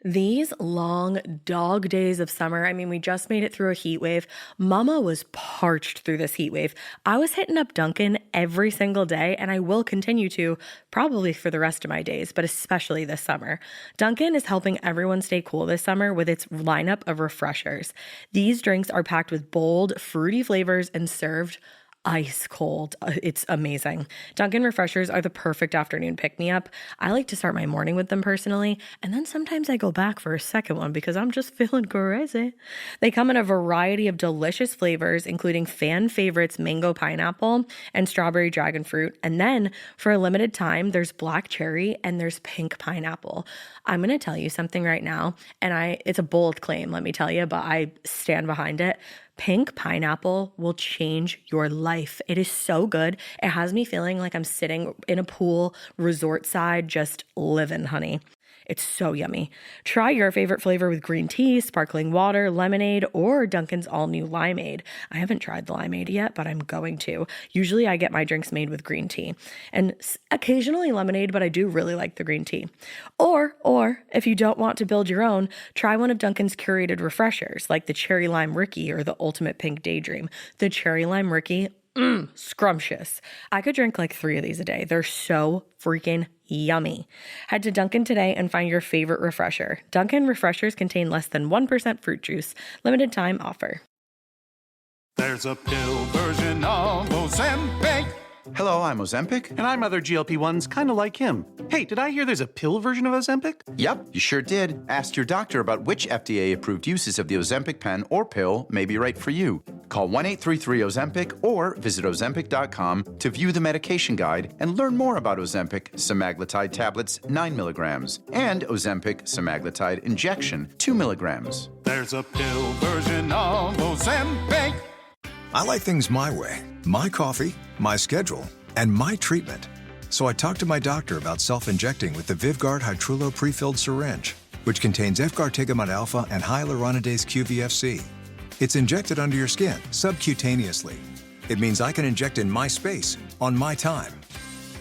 These long dog days of summer, I mean, we just made it through a heat wave. Mama was parched through this heat wave. I was hitting up Dunkin' every single day, and I will continue to probably for the rest of my days, but especially this summer. Dunkin' is helping everyone stay cool this summer with its lineup of refreshers. These drinks are packed with bold, fruity flavors and served ice cold. It's amazing. Dunkin' refreshers are the perfect afternoon pick-me-up. I like to start my morning with them personally, and then sometimes I go back for a second one because I'm just feeling crazy. They come in a variety of delicious flavors, including fan favorites mango pineapple and strawberry dragon fruit. And then for a limited time, there's black cherry and there's pink pineapple. I'm going to tell you something right now, and it's a bold claim, let me tell you, but I stand behind it. Pink pineapple will change your life. It is so good. It has me feeling like I'm sitting in a pool, resort side, just living, honey. It's so yummy. Try your favorite flavor with green tea, sparkling water, lemonade, or Dunkin's all-new limeade. I haven't tried the limeade yet, but I'm going to. Usually I get my drinks made with green tea and occasionally lemonade, but I do really like the green tea. Or if you don't want to build your own, try one of Dunkin's curated refreshers like the Cherry Lime Ricky or the Ultimate Pink Daydream. The Cherry Lime Ricky, scrumptious. I could drink like 3 of these a day. They're so freaking yummy. Head to Dunkin' today and find your favorite refresher. Dunkin' refreshers contain less than 1% fruit juice. Limited time offer. There's a pill version of Ozempic. Hello, I'm Ozempic. And I'm other GLP-1s kind of like him. Hey, did I hear there's a pill version of Ozempic? Yep, you sure did. Ask your doctor about which FDA-approved uses of the Ozempic pen or pill may be right for you. Call 1-833-OZEMPIC or visit Ozempic.com to view the medication guide and learn more about Ozempic semaglutide tablets 9 milligrams and Ozempic semaglutide injection 2 milligrams. There's a pill version of Ozempic. I like things my way, my coffee, my schedule, and my treatment. So I talked to my doctor about self-injecting with the Vyvgart Hytrulo pre-filled syringe, which contains efgartigimod alpha and hyaluronidase QVFC. It's injected under your skin, subcutaneously. It means I can inject in my space, on my time.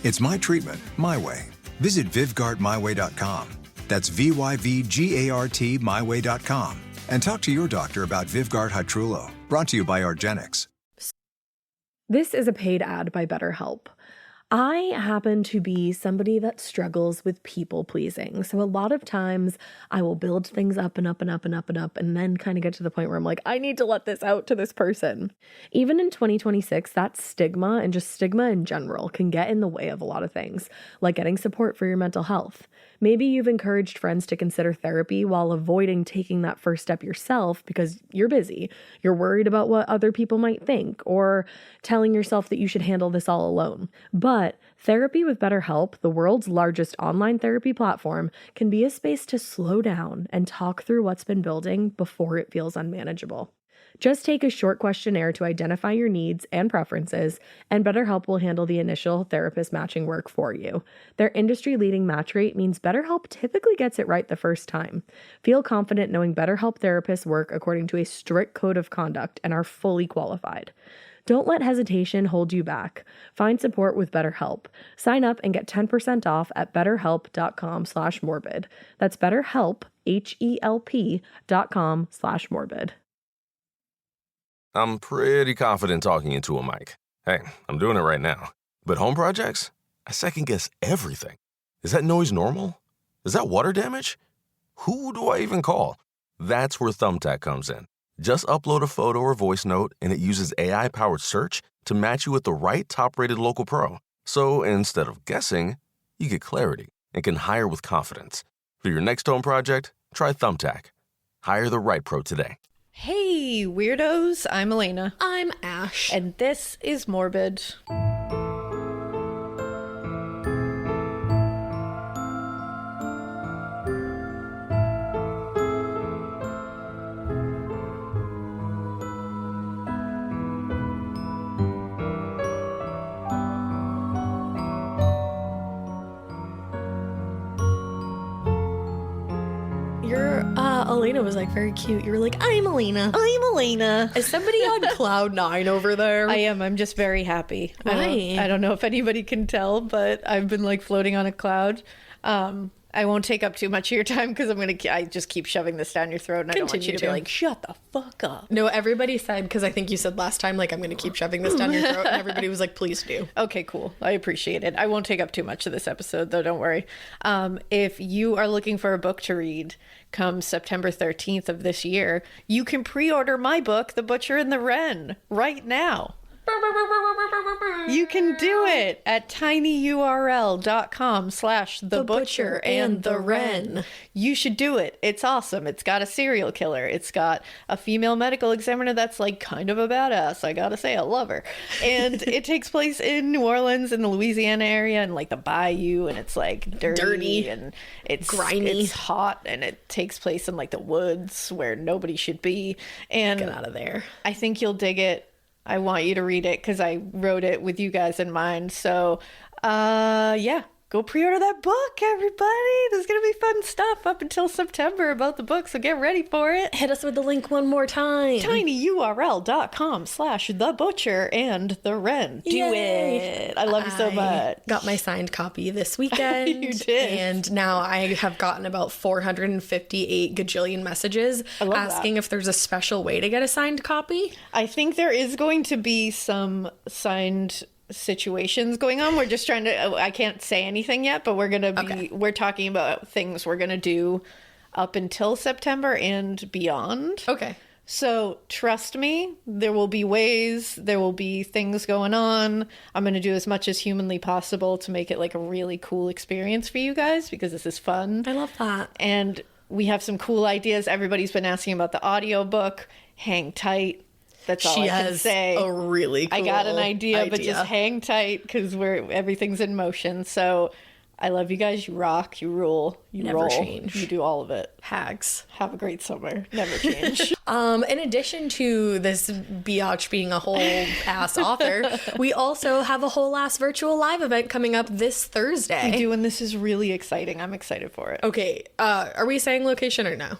It's my treatment, my way. Visit VyvgartMyWay.com. That's VYVGART myway.com. And talk to your doctor about Vyvgart Hytrulo. Brought to you by Argenix. This is a paid ad by BetterHelp. I happen to be somebody that struggles with people pleasing. So a lot of times I will build things up and up and up and up and up and then kind of get to the point where I'm like, I need to let this out to this person. Even in 2026, that stigma and just stigma in general can get in the way of a lot of things, like getting support for your mental health. Maybe you've encouraged friends to consider therapy while avoiding taking that first step yourself because you're busy. You're worried about what other people might think, or telling yourself that you should handle this all alone. But therapy with BetterHelp, the world's largest online therapy platform, can be a space to slow down and talk through what's been building before it feels unmanageable. Just take a short questionnaire to identify your needs and preferences, and BetterHelp will handle the initial therapist matching work for you. Their industry-leading match rate means BetterHelp typically gets it right the first time. Feel confident knowing BetterHelp therapists work according to a strict code of conduct and are fully qualified. Don't let hesitation hold you back. Find support with BetterHelp. Sign up and get 10% off at betterhelp.com/morbid. That's BetterHelp, HELP.com/morbid. I'm pretty confident talking into a mic. Hey, I'm doing it right now. But home projects? I second guess everything. Is that noise normal? Is that water damage? Who do I even call? That's where Thumbtack comes in. Just upload a photo or voice note, and it uses AI-powered search to match you with the right top-rated local pro. So instead of guessing, you get clarity and can hire with confidence. For your next home project, try Thumbtack. Hire the right pro today. Hey, weirdos. I'm Alaina. I'm Ash. And this is Morbid. Alaina was like very cute. You were like, I'm Alaina. I'm Alaina. Is somebody on cloud 9 over there? I am. I'm just very happy. Why? I don't know if anybody can tell, but I've been like floating on a cloud. I won't take up too much of your time because I just keep shoving this down your throat and I don't want you to be like, shut the fuck up. No, everybody said, because I think you said last time, like, I'm going to keep shoving this down your throat, and everybody was like, please do. Okay, cool. I appreciate it. I won't take up too much of this episode, though, don't worry. If you are looking for a book to read come September 13th of this year, you can pre-order my book, The Butcher and the Wren, right now. You can do it at tinyurl.com/thebutcherandthewren. You should do it. It's awesome. It's got a serial killer. It's got a female medical examiner that's like kind of a badass. I gotta say, I love her. And it takes place in New Orleans in the Louisiana area and like the bayou, and it's like dirty and it's grimy. It's hot, and it takes place in like the woods where nobody should be. And get out of there. I think you'll dig it. I want you to read it because I wrote it with you guys in mind. So, yeah, go pre-order that book, everybody. There's going to be fun stuff up until September about the book, so get ready for it. Hit us with the link one more time. tinyurl.com/thebutcherandthewren. Do it. I love you so much. Got my signed copy this weekend. You did. And now I have gotten about 458 gajillion messages asking if there's a special way to get a signed copy. I think there is going to be some signed situations going on. We're just trying to, I can't say anything yet, but we're talking about things we're going to do up until September and beyond. Okay. So trust me, there will be ways, there will be things going on. I'm going to do as much as humanly possible to make it like a really cool experience for you guys because this is fun. I love that. And we have some cool ideas. Everybody's been asking about the audiobook. Hang tight. That's all I can say. A really cool I got an idea, but just hang tight because everything's in motion. So I love you guys. You rock. You rule. You never roll. Change. You do all of it. Hags. Have a great summer. Never change. In addition to this biatch being a whole ass author, we also have a whole ass virtual live event coming up this Thursday. We do, and this is really exciting. I'm excited for it. Okay. Are we saying location or no?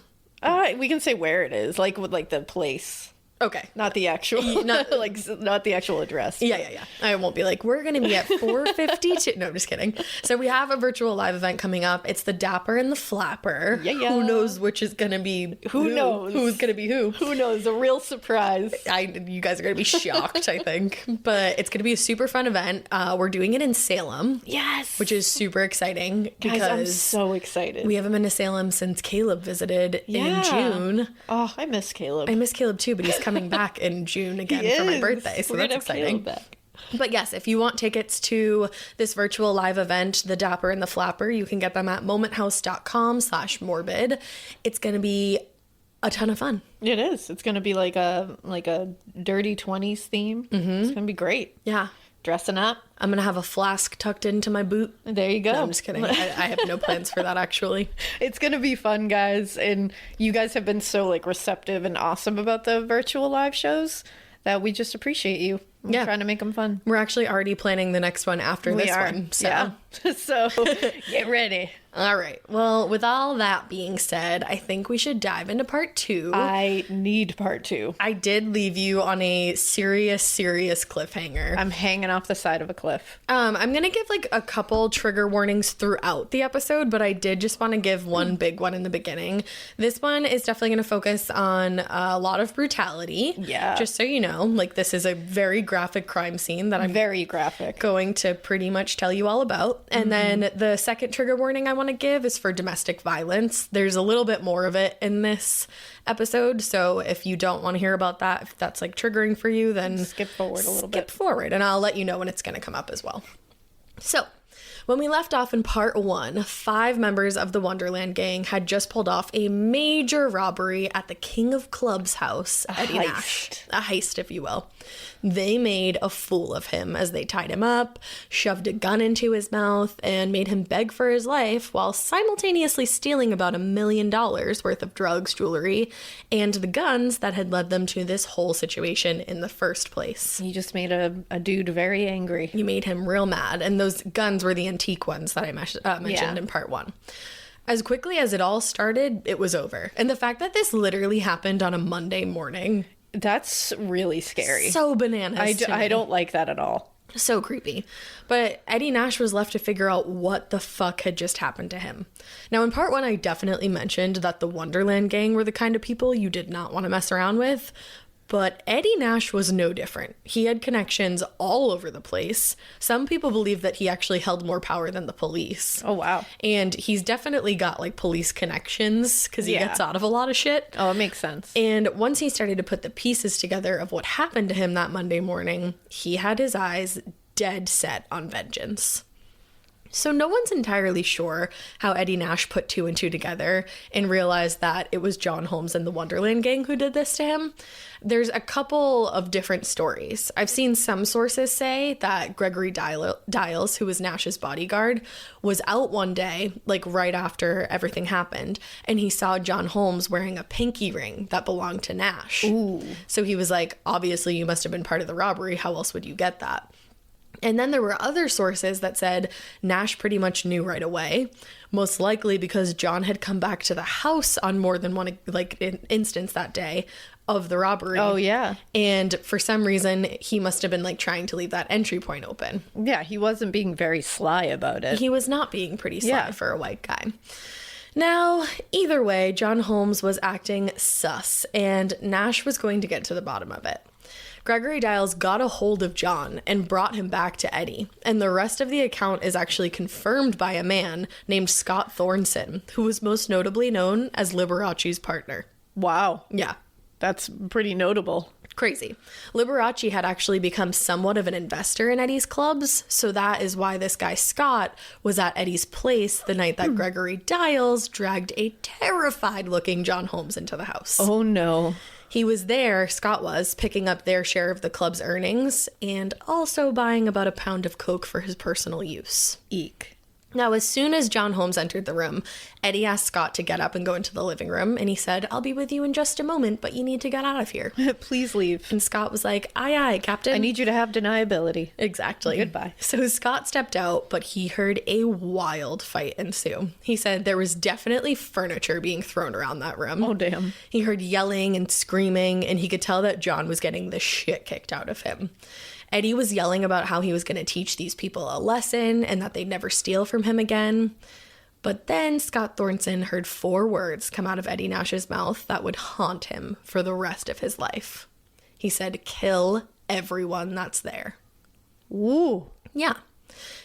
We can say where it is, like with like the place. Okay. Not the actual, not the actual address. Yeah. I won't be like, we're going to be at 452. No, I'm just kidding. So we have a virtual live event coming up. It's the Dapper and the Flapper. Yeah. Who knows which is going to be who knows? Who's going to be who? Who knows? A real surprise. You guys are going to be shocked, I think. But it's going to be a super fun event. We're doing it in Salem. Yes. Which is super exciting. Guys, I'm so excited. We haven't been to Salem since Caleb visited in June. Oh, I miss Caleb. I miss Caleb too, but he's coming back in June again for my birthday, so that's exciting. But yes, if you want tickets to this virtual live event, The Dapper and the Flapper, you can get them at momenthouse.com/morbid. It's going to be a ton of fun. It is. It's going to be like a dirty 20s theme. Mm-hmm. It's going to be great. Yeah. Dressing up. I'm going to have a flask tucked into my boot. There you go. No, I'm just kidding. I have no plans for that, actually. It's going to be fun, guys. And you guys have been so like receptive and awesome about the virtual live shows that we just appreciate you. We're trying to make them fun. We're actually already planning the next one after this one. So. Yeah. So get ready. All right. Well, with all that being said, I think we should dive into part 2. I need part 2. I did leave you on a serious cliffhanger. I'm hanging off the side of a cliff. I'm going to give like a couple trigger warnings throughout the episode, but I did just want to give one big one in the beginning. This one is definitely going to focus on a lot of brutality. Yeah. Just so you know, like this is a very graphic crime scene that I'm very graphic going to pretty much tell you all about. And then the second trigger warning I want to give is for domestic violence. There's a little bit more of it in this episode, so if you don't want to hear about that, if that's like triggering for you, then skip forward a little bit. Skip forward, and I'll let you know when it's going to come up as well. So when we left off in part 1, 5 members of the Wonderland gang had just pulled off a major robbery at the King of Clubs house, Eddie Nash. A heist, if you will. They made a fool of him as they tied him up, shoved a gun into his mouth, and made him beg for his life while simultaneously stealing about $1 million worth of drugs, jewelry, and the guns that had led them to this whole situation in the first place. You just made a dude very angry. You made him real mad, and those guns were the antique ones that I mentioned in part 1. As quickly as it all started, it was over. And the fact that this literally happened on a Monday morning... That's really scary. So bananas. I don't like that at all. So creepy. But Eddie Nash was left to figure out what the fuck had just happened to him. Now, in part one, I definitely mentioned that the Wonderland gang were the kind of people you did not want to mess around with. But Eddie Nash was no different. He had connections all over the place. Some people believe that he actually held more power than the police. Oh, wow. And he's definitely got like police connections because he gets out of a lot of shit. Oh, it makes sense. And once he started to put the pieces together of what happened to him that Monday morning, he had his eyes dead set on vengeance. So no one's entirely sure how Eddie Nash put two and two together and realized that it was John Holmes and the Wonderland gang who did this to him. There's a couple of different stories. I've seen some sources say that Gregory Dials, who was Nash's bodyguard, was out one day, like right after everything happened, and he saw John Holmes wearing a pinky ring that belonged to Nash. Ooh. So he was like, obviously you must have been part of the robbery. How else would you get that? And then there were other sources that said Nash pretty much knew right away, most likely because John had come back to the house on more than one instance that day of the robbery. Oh, yeah. And for some reason, he must have been like trying to leave that entry point open. Yeah, he wasn't being very sly about it. He was not being pretty sly for a white guy. Now, either way, John Holmes was acting sus, and Nash was going to get to the bottom of it. Gregory Dials got a hold of John and brought him back to Eddie, and the rest of the account is actually confirmed by a man named Scott Thornton, who was most notably known as Liberace's partner. Wow. Yeah. That's pretty notable. Crazy. Liberace had actually become somewhat of an investor in Eddie's clubs, so that is why this guy Scott was at Eddie's place the night that Gregory Dials dragged a terrified-looking John Holmes into the house. Oh, no. He was there, Scott was, picking up their share of the club's earnings and also buying about a pound of coke for his personal use. Eek. Now, as soon as John Holmes entered the room, Eddie asked Scott to get up and go into the living room, and he said, "I'll be with you in just a moment, but you need to get out of here." Please leave. And Scott was like, "Aye, aye, Captain. I need you to have deniability." Exactly. Goodbye. So Scott stepped out, but he heard a wild fight ensue. He said there was definitely furniture being thrown around that room. Oh, damn. He heard yelling and screaming, and he could tell that John was getting the shit kicked out of him. Eddie was yelling about how he was going to teach these people a lesson and that they'd never steal from him again. But then Scott Thornton heard 4 words come out of Eddie Nash's mouth that would haunt him for the rest of his life. He said, "Kill everyone that's there." Ooh. Yeah.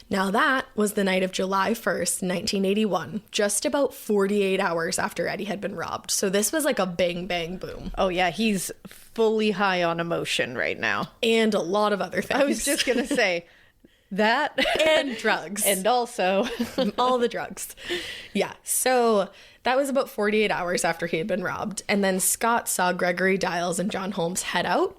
Now that was the night of July 1st, 1981, just about 48 hours after Eddie had been robbed. So this was like a bang, bang, boom. Oh, yeah. He's fully high on emotion right now. And a lot of other things. I was just going to say that. And drugs. And also all the drugs. Yeah. So that was about 48 hours after he had been robbed. And then Scott saw Gregory Dials and John Holmes head out.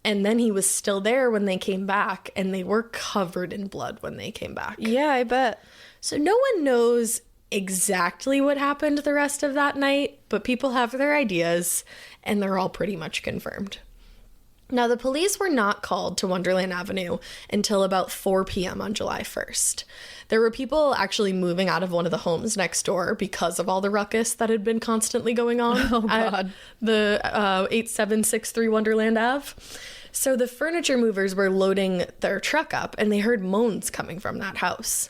And then he was still there when they came back, and they were covered in blood when they came back. Yeah, I bet. So no one knows exactly what happened the rest of that night, but people have their ideas, and they're all pretty much confirmed. Now, the police were not called to Wonderland Avenue until about 4 p.m. on July 1st. There were people actually moving out of one of the homes next door because of all the ruckus that had been constantly going on at the 8763 Wonderland Ave. So the furniture movers were loading their truck up, and they heard moans coming from that house.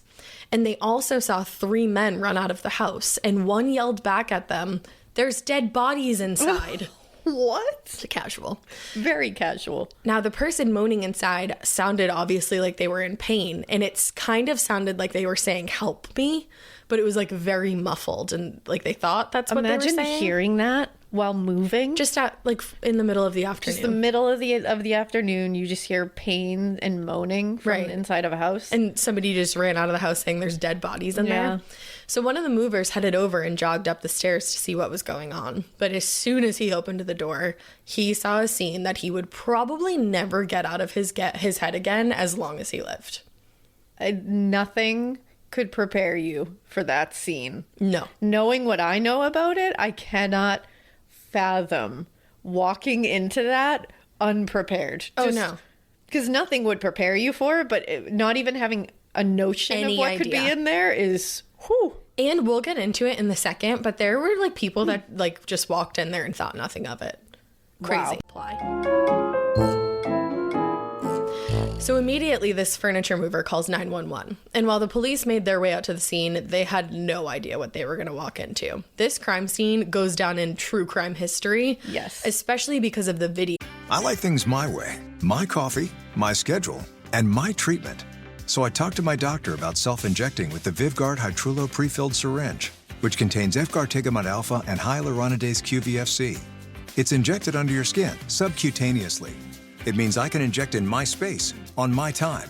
And they also saw 3 men run out of the house, and one yelled back at them, "There's dead bodies inside." What? Casual. Very casual. Now, the person moaning inside sounded obviously like they were in pain, and it's kind of sounded like they were saying, "Help me," but it was like very muffled, and like they thought that's what they were saying. Imagine hearing that while moving. Just at like in the middle of the afternoon. Just the middle of the afternoon, you just hear pain and moaning from inside of a house. And somebody just ran out of the house saying there's dead bodies in there. So one of the movers headed over and jogged up the stairs to see what was going on. But as soon as he opened the door, he saw a scene that he would probably never get out of his head again as long as he lived. Nothing could prepare you for that scene. No. Knowing what I know about it, I cannot fathom walking into that unprepared. Oh, no. Because nothing would prepare you for it, but not even having a notion of what could be in there is... Whew. And we'll get into it in a second, but there were like people that like just walked in there and thought nothing of it. Crazy. Wow. So immediately, this furniture mover calls 911. And while the police made their way out to the scene, they had no idea what they were going to walk into. This crime scene goes down in true crime history. Yes. Especially because of the video. I like things my way. My coffee, my schedule, and my treatment. So I talked to my doctor about self-injecting with the VivGuard Hytrulo prefilled syringe, which contains efgartigimod alpha and hyaluronidase QVFC. It's injected under your skin, subcutaneously. It means I can inject in my space, on my time.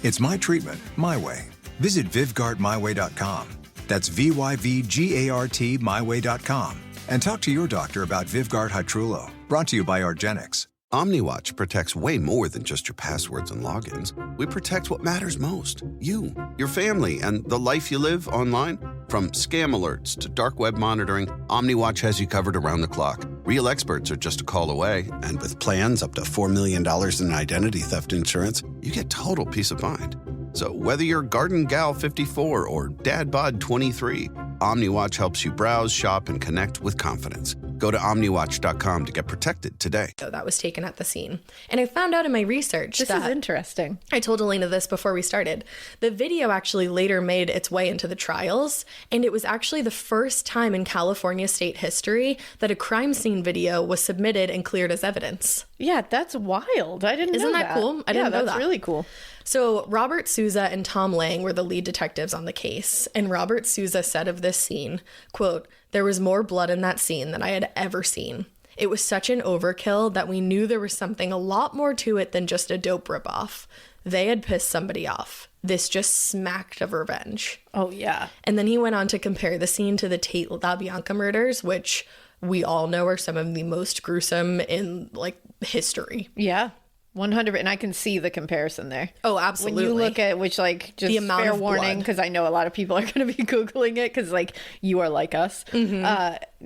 It's my treatment, my way. Visit VivGuardMyWay.com. That's VYVGART myway.com. And talk to your doctor about VivGuard Hytrulo. Brought to you by Argenix. OmniWatch protects way more than just your passwords and logins. We protect what matters most. You, your family, and the life you live online. From scam alerts to dark web monitoring, OmniWatch has you covered around the clock. Real experts are just a call away. And with plans up to $4 million in identity theft insurance, you get total peace of mind. So whether you're Garden Gal 54 or Dad Bod 23, OmniWatch helps you browse, shop, and connect with confidence. Go to OmniWatch.com to get protected today. That was taken at the scene. And I found out in my research This is interesting. I told Alaina this before we started. The video actually later made its way into the trials, and it was actually the first time in California state history that a crime scene video was submitted and cleared as evidence. Yeah, that's wild. I didn't know that. Isn't that cool? I didn't know that. That's really cool. So Robert Souza and Tom Lang were the lead detectives on the case, and Robert Souza said of this scene, quote, "There was more blood in that scene than I had ever seen. It was such an overkill that we knew there was something a lot more to it than just a dope ripoff. They had pissed somebody off. This just smacked of revenge." Oh, yeah. And then he went on to compare the scene to the Tate LaBianca murders, which we all know are some of the most gruesome in, like, history. Yeah. 100, and I can see the comparison there. Oh, absolutely. When you look at which, like, just the amount fair of warning, because I know a lot of people are going to be Googling it because, like, you are like us.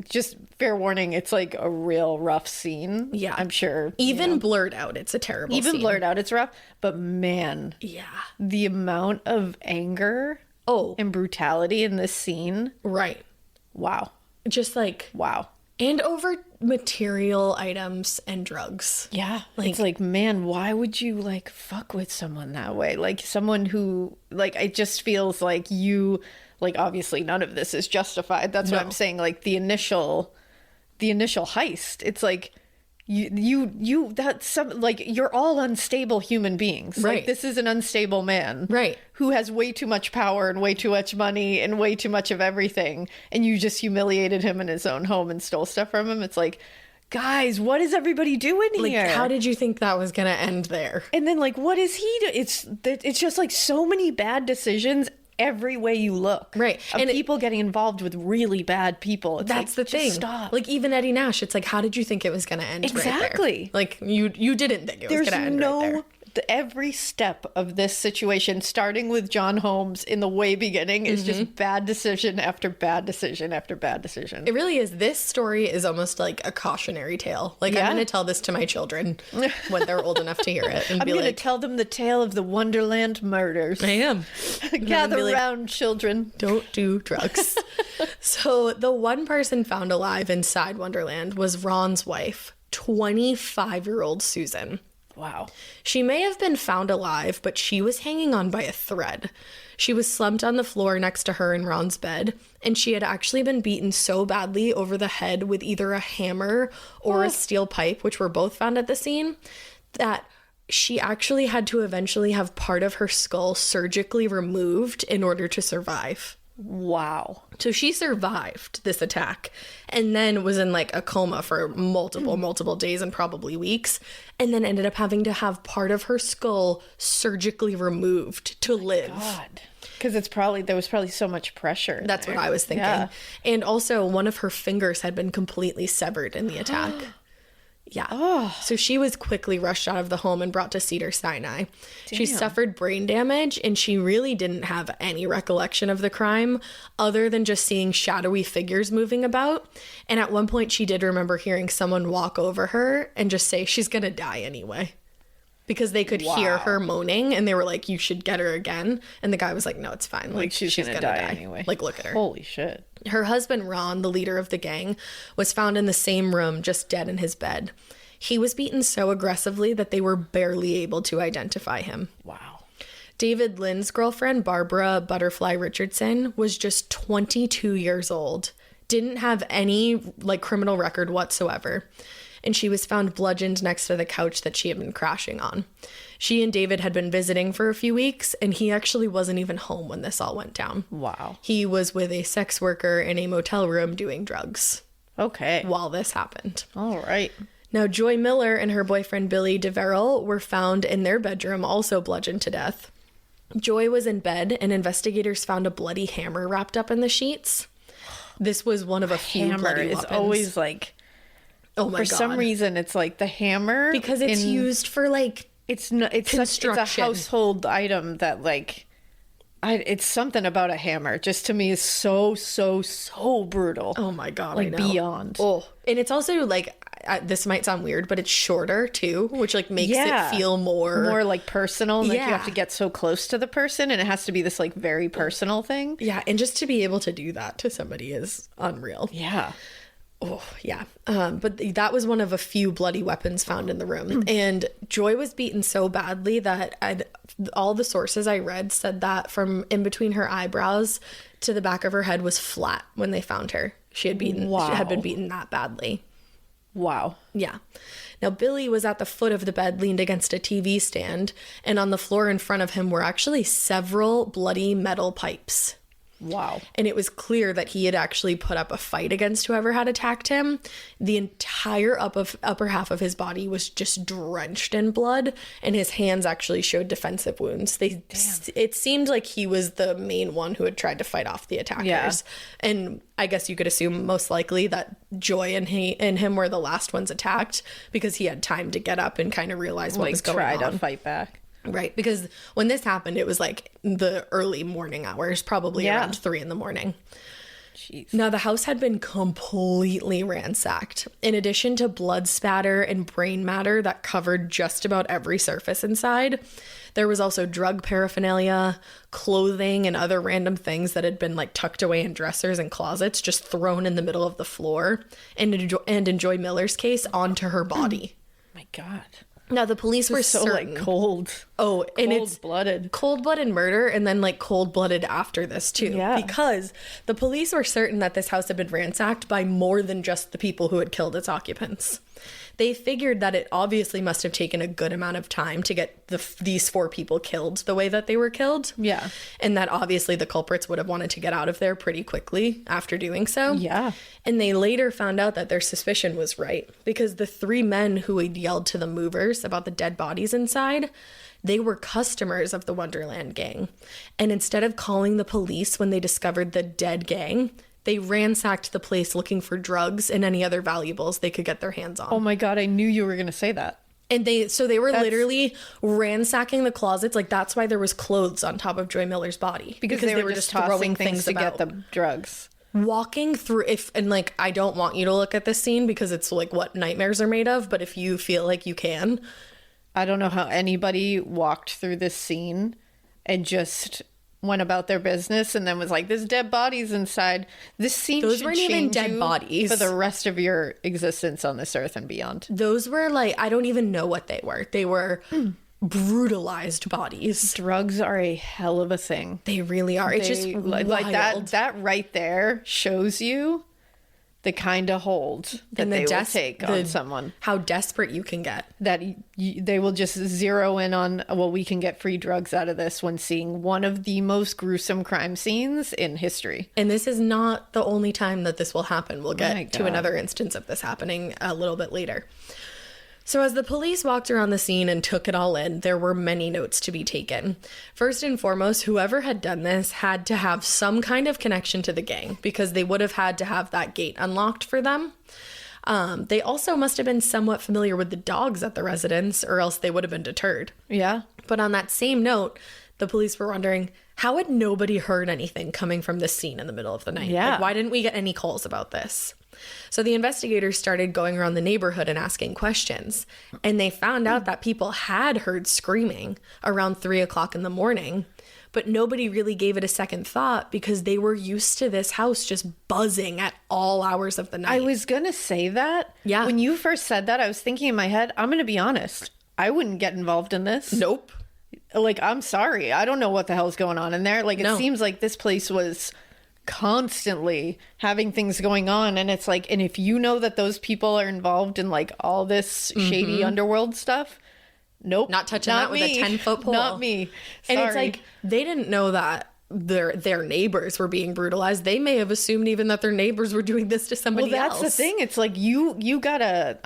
Just fair warning, it's like a real rough scene. Yeah. I'm sure. Even blurred out, it's a terrible Even scene. blurred out, it's rough. But man, Yeah. the amount of anger and brutality in this scene. Right. Wow. Just like, Wow. and over material items and drugs. Yeah. Like- It's like, man, why would you like fuck with someone that way? Like someone who, like, it just feels like you, like, obviously none of this is justified. That's what I'm saying. Like the initial heist, it's like, that's some, like, you're all unstable human beings. Right. Like, this is an unstable man. Right. Who has way too much power and way too much money and way too much of everything. And you just humiliated him in his own home and stole stuff from him. It's like, guys, what is everybody doing Like, here? how did you think that was going to end there? And then, like, what is he do? It's just like so many bad decisions every way you look. Right. Of And people getting involved with really bad people. It's That's like, the thing. just stop. Like, even Eddie Nash, it's like, how did you think it was going to end Exactly. right there? Like, you didn't think it was There's going to end right there. every step of this situation, starting with John Holmes in the way beginning, is just bad decision after bad decision after bad decision. It really is. This story is almost like a cautionary tale. Like, Yeah. I'm going to tell this to my children when they're old enough to hear it. And I'm be going to like, tell them the tale of the Wonderland murders. I am. Gather be like, round, children. Don't do drugs. So the one person found alive inside Wonderland was Ron's wife, 25-year-old Susan. Wow. She may have been found alive, but she was hanging on by a thread. She was slumped on the floor next to her in Ron's bed, and she had actually been beaten so badly over the head with either a hammer or a steel pipe, which were both found at the scene, that she actually had to eventually have part of her skull surgically removed in order to survive. Wow. So she survived this attack and then was in like a coma for multiple days and probably weeks, and then ended up having to have part of her skull surgically removed to live. God. Because there was probably so much pressure. That's what I was thinking. Yeah. And also one of her fingers had been completely severed in the attack. Yeah. So she was quickly rushed out of the home and brought to Cedars-Sinai. She suffered brain damage, and she really didn't have any recollection of the crime other than just seeing shadowy figures moving about. And at one point, she did remember hearing someone walk over her and just say, "She's going to die anyway." Because they could hear her moaning, and they were like, "You should get her again." And the guy was like, "No, it's fine. Like she's gonna die anyway. Like, look at her." Holy shit. Her husband, Ron, the leader of the gang, was found in the same room, just dead in his bed. He was beaten so aggressively that they were barely able to identify him. Wow. David Lynn's girlfriend, Barbara Butterfly Richardson, was just 22 years old, didn't have any criminal record whatsoever, and she was found bludgeoned next to the couch that she had been crashing on. She and David had been visiting for a few weeks, and he actually wasn't even home when this all went down. Wow. He was with a sex worker in a motel room doing drugs. Okay. While this happened. All right. Now, Joy Miller and her boyfriend Billy DeVerrell were found in their bedroom, also bludgeoned to death. Joy was in bed, and investigators found a bloody hammer wrapped up in the sheets. This was one of a few bloody weapons. Is always oh my God. For some reason, it's the hammer. Because it's used for it's construction. It's a household item that it's something about a hammer just to me is so brutal. Oh my God. I know. Beyond. Oh, and it's also this might sound weird, but it's shorter too, which makes it feel more personal. And you have to get so close to the person, and it has to be this very personal thing. Yeah, and just to be able to do that to somebody is unreal. Yeah. Oh, yeah. But that was one of a few bloody weapons found in the room. And Joy was beaten so badly that all the sources I read said that from in between her eyebrows to the back of her head was flat when they found her. She had been beaten that badly. Wow. Yeah. Now, Billy was at the foot of the bed, leaned against a TV stand, and on the floor in front of him were actually several bloody metal pipes. Wow. And it was clear that he had actually put up a fight against whoever had attacked him. The entire upper half of his body was just drenched in blood, and his hands actually showed defensive wounds. It seemed like he was the main one who had tried to fight off the attackers. Yeah. And I guess you could assume most likely that Joy and him were the last ones attacked because he had time to get up and kind of realize what was going on. Try to fight back. Right, because when this happened, it was the early morning hours, probably around 3 a.m. Jeez. Now, the house had been completely ransacked. In addition to blood spatter and brain matter that covered just about every surface inside, there was also drug paraphernalia, clothing, and other random things that had been tucked away in dressers and closets, just thrown in the middle of the floor, and in Joy Miller's case, onto her body. My God. Now, the police were so certain. Cold. Oh, and it's cold-blooded. Cold-blooded murder, and then cold-blooded after this too. Yeah. Because the police were certain that this house had been ransacked by more than just the people who had killed its occupants. They figured that it obviously must have taken a good amount of time to get these 4 people killed the way that they were killed. Yeah. And that obviously the culprits would have wanted to get out of there pretty quickly after doing so. Yeah. And they later found out that their suspicion was right, because the 3 men who had yelled to the movers about the dead bodies inside, they were customers of the Wonderland gang. And instead of calling the police when they discovered the dead gang, they ransacked the place looking for drugs and any other valuables they could get their hands on. Oh my God, I knew you were going to say that. And they were literally ransacking the closets. That's why there was clothes on top of Joy Miller's body. Because they were just throwing things to get the drugs. Walking through, I don't want you to look at this scene because it's what nightmares are made of, but if you feel like you can. I don't know how anybody walked through this scene and just went about their business and then was there's dead bodies inside. This scene those should weren't even change dead you bodies for the rest of your existence on this earth and beyond. Those were I don't even know what they were. They were brutalized bodies. Drugs are a hell of a thing. They really are. It's just wild. That right there shows you the kind of hold that they will take on someone. How desperate you can get. That they will just zero in on, well, we can get free drugs out of this when seeing one of the most gruesome crime scenes in history. And this is not the only time that this will happen. We'll get to another instance of this happening a little bit later. So as the police walked around the scene and took it all in, there were many notes to be taken. First and foremost, whoever had done this had to have some kind of connection to the gang because they would have had to have that gate unlocked for them. They also must have been somewhat familiar with the dogs at the residence or else they would have been deterred. Yeah. But on that same note, the police were wondering, How had nobody heard anything coming from this scene in the middle of the night? Yeah. Like, why didn't we get any calls about this? So the investigators started going around the neighborhood and asking questions. And they found out that people had heard screaming around 3 o'clock in the morning. But nobody really gave it a second thought because they were used to this house just buzzing at all hours of the night. I was going to say that. Yeah. When you first said that, I was thinking in my head, I'm going to be honest. I wouldn't get involved in this. Nope. Like, I'm sorry. I don't know what the hell's going on in there. Like, it seems like this place was constantly having things going on. And it's like, and if you know that those people are involved in like all this shady underworld stuff, nope. Not touching that with a 10-foot pole. Not me. Sorry. And it's like, they didn't know that their neighbors were being brutalized. They may have assumed even that their neighbors were doing this to somebody else. Well, that's the thing. It's like you gotta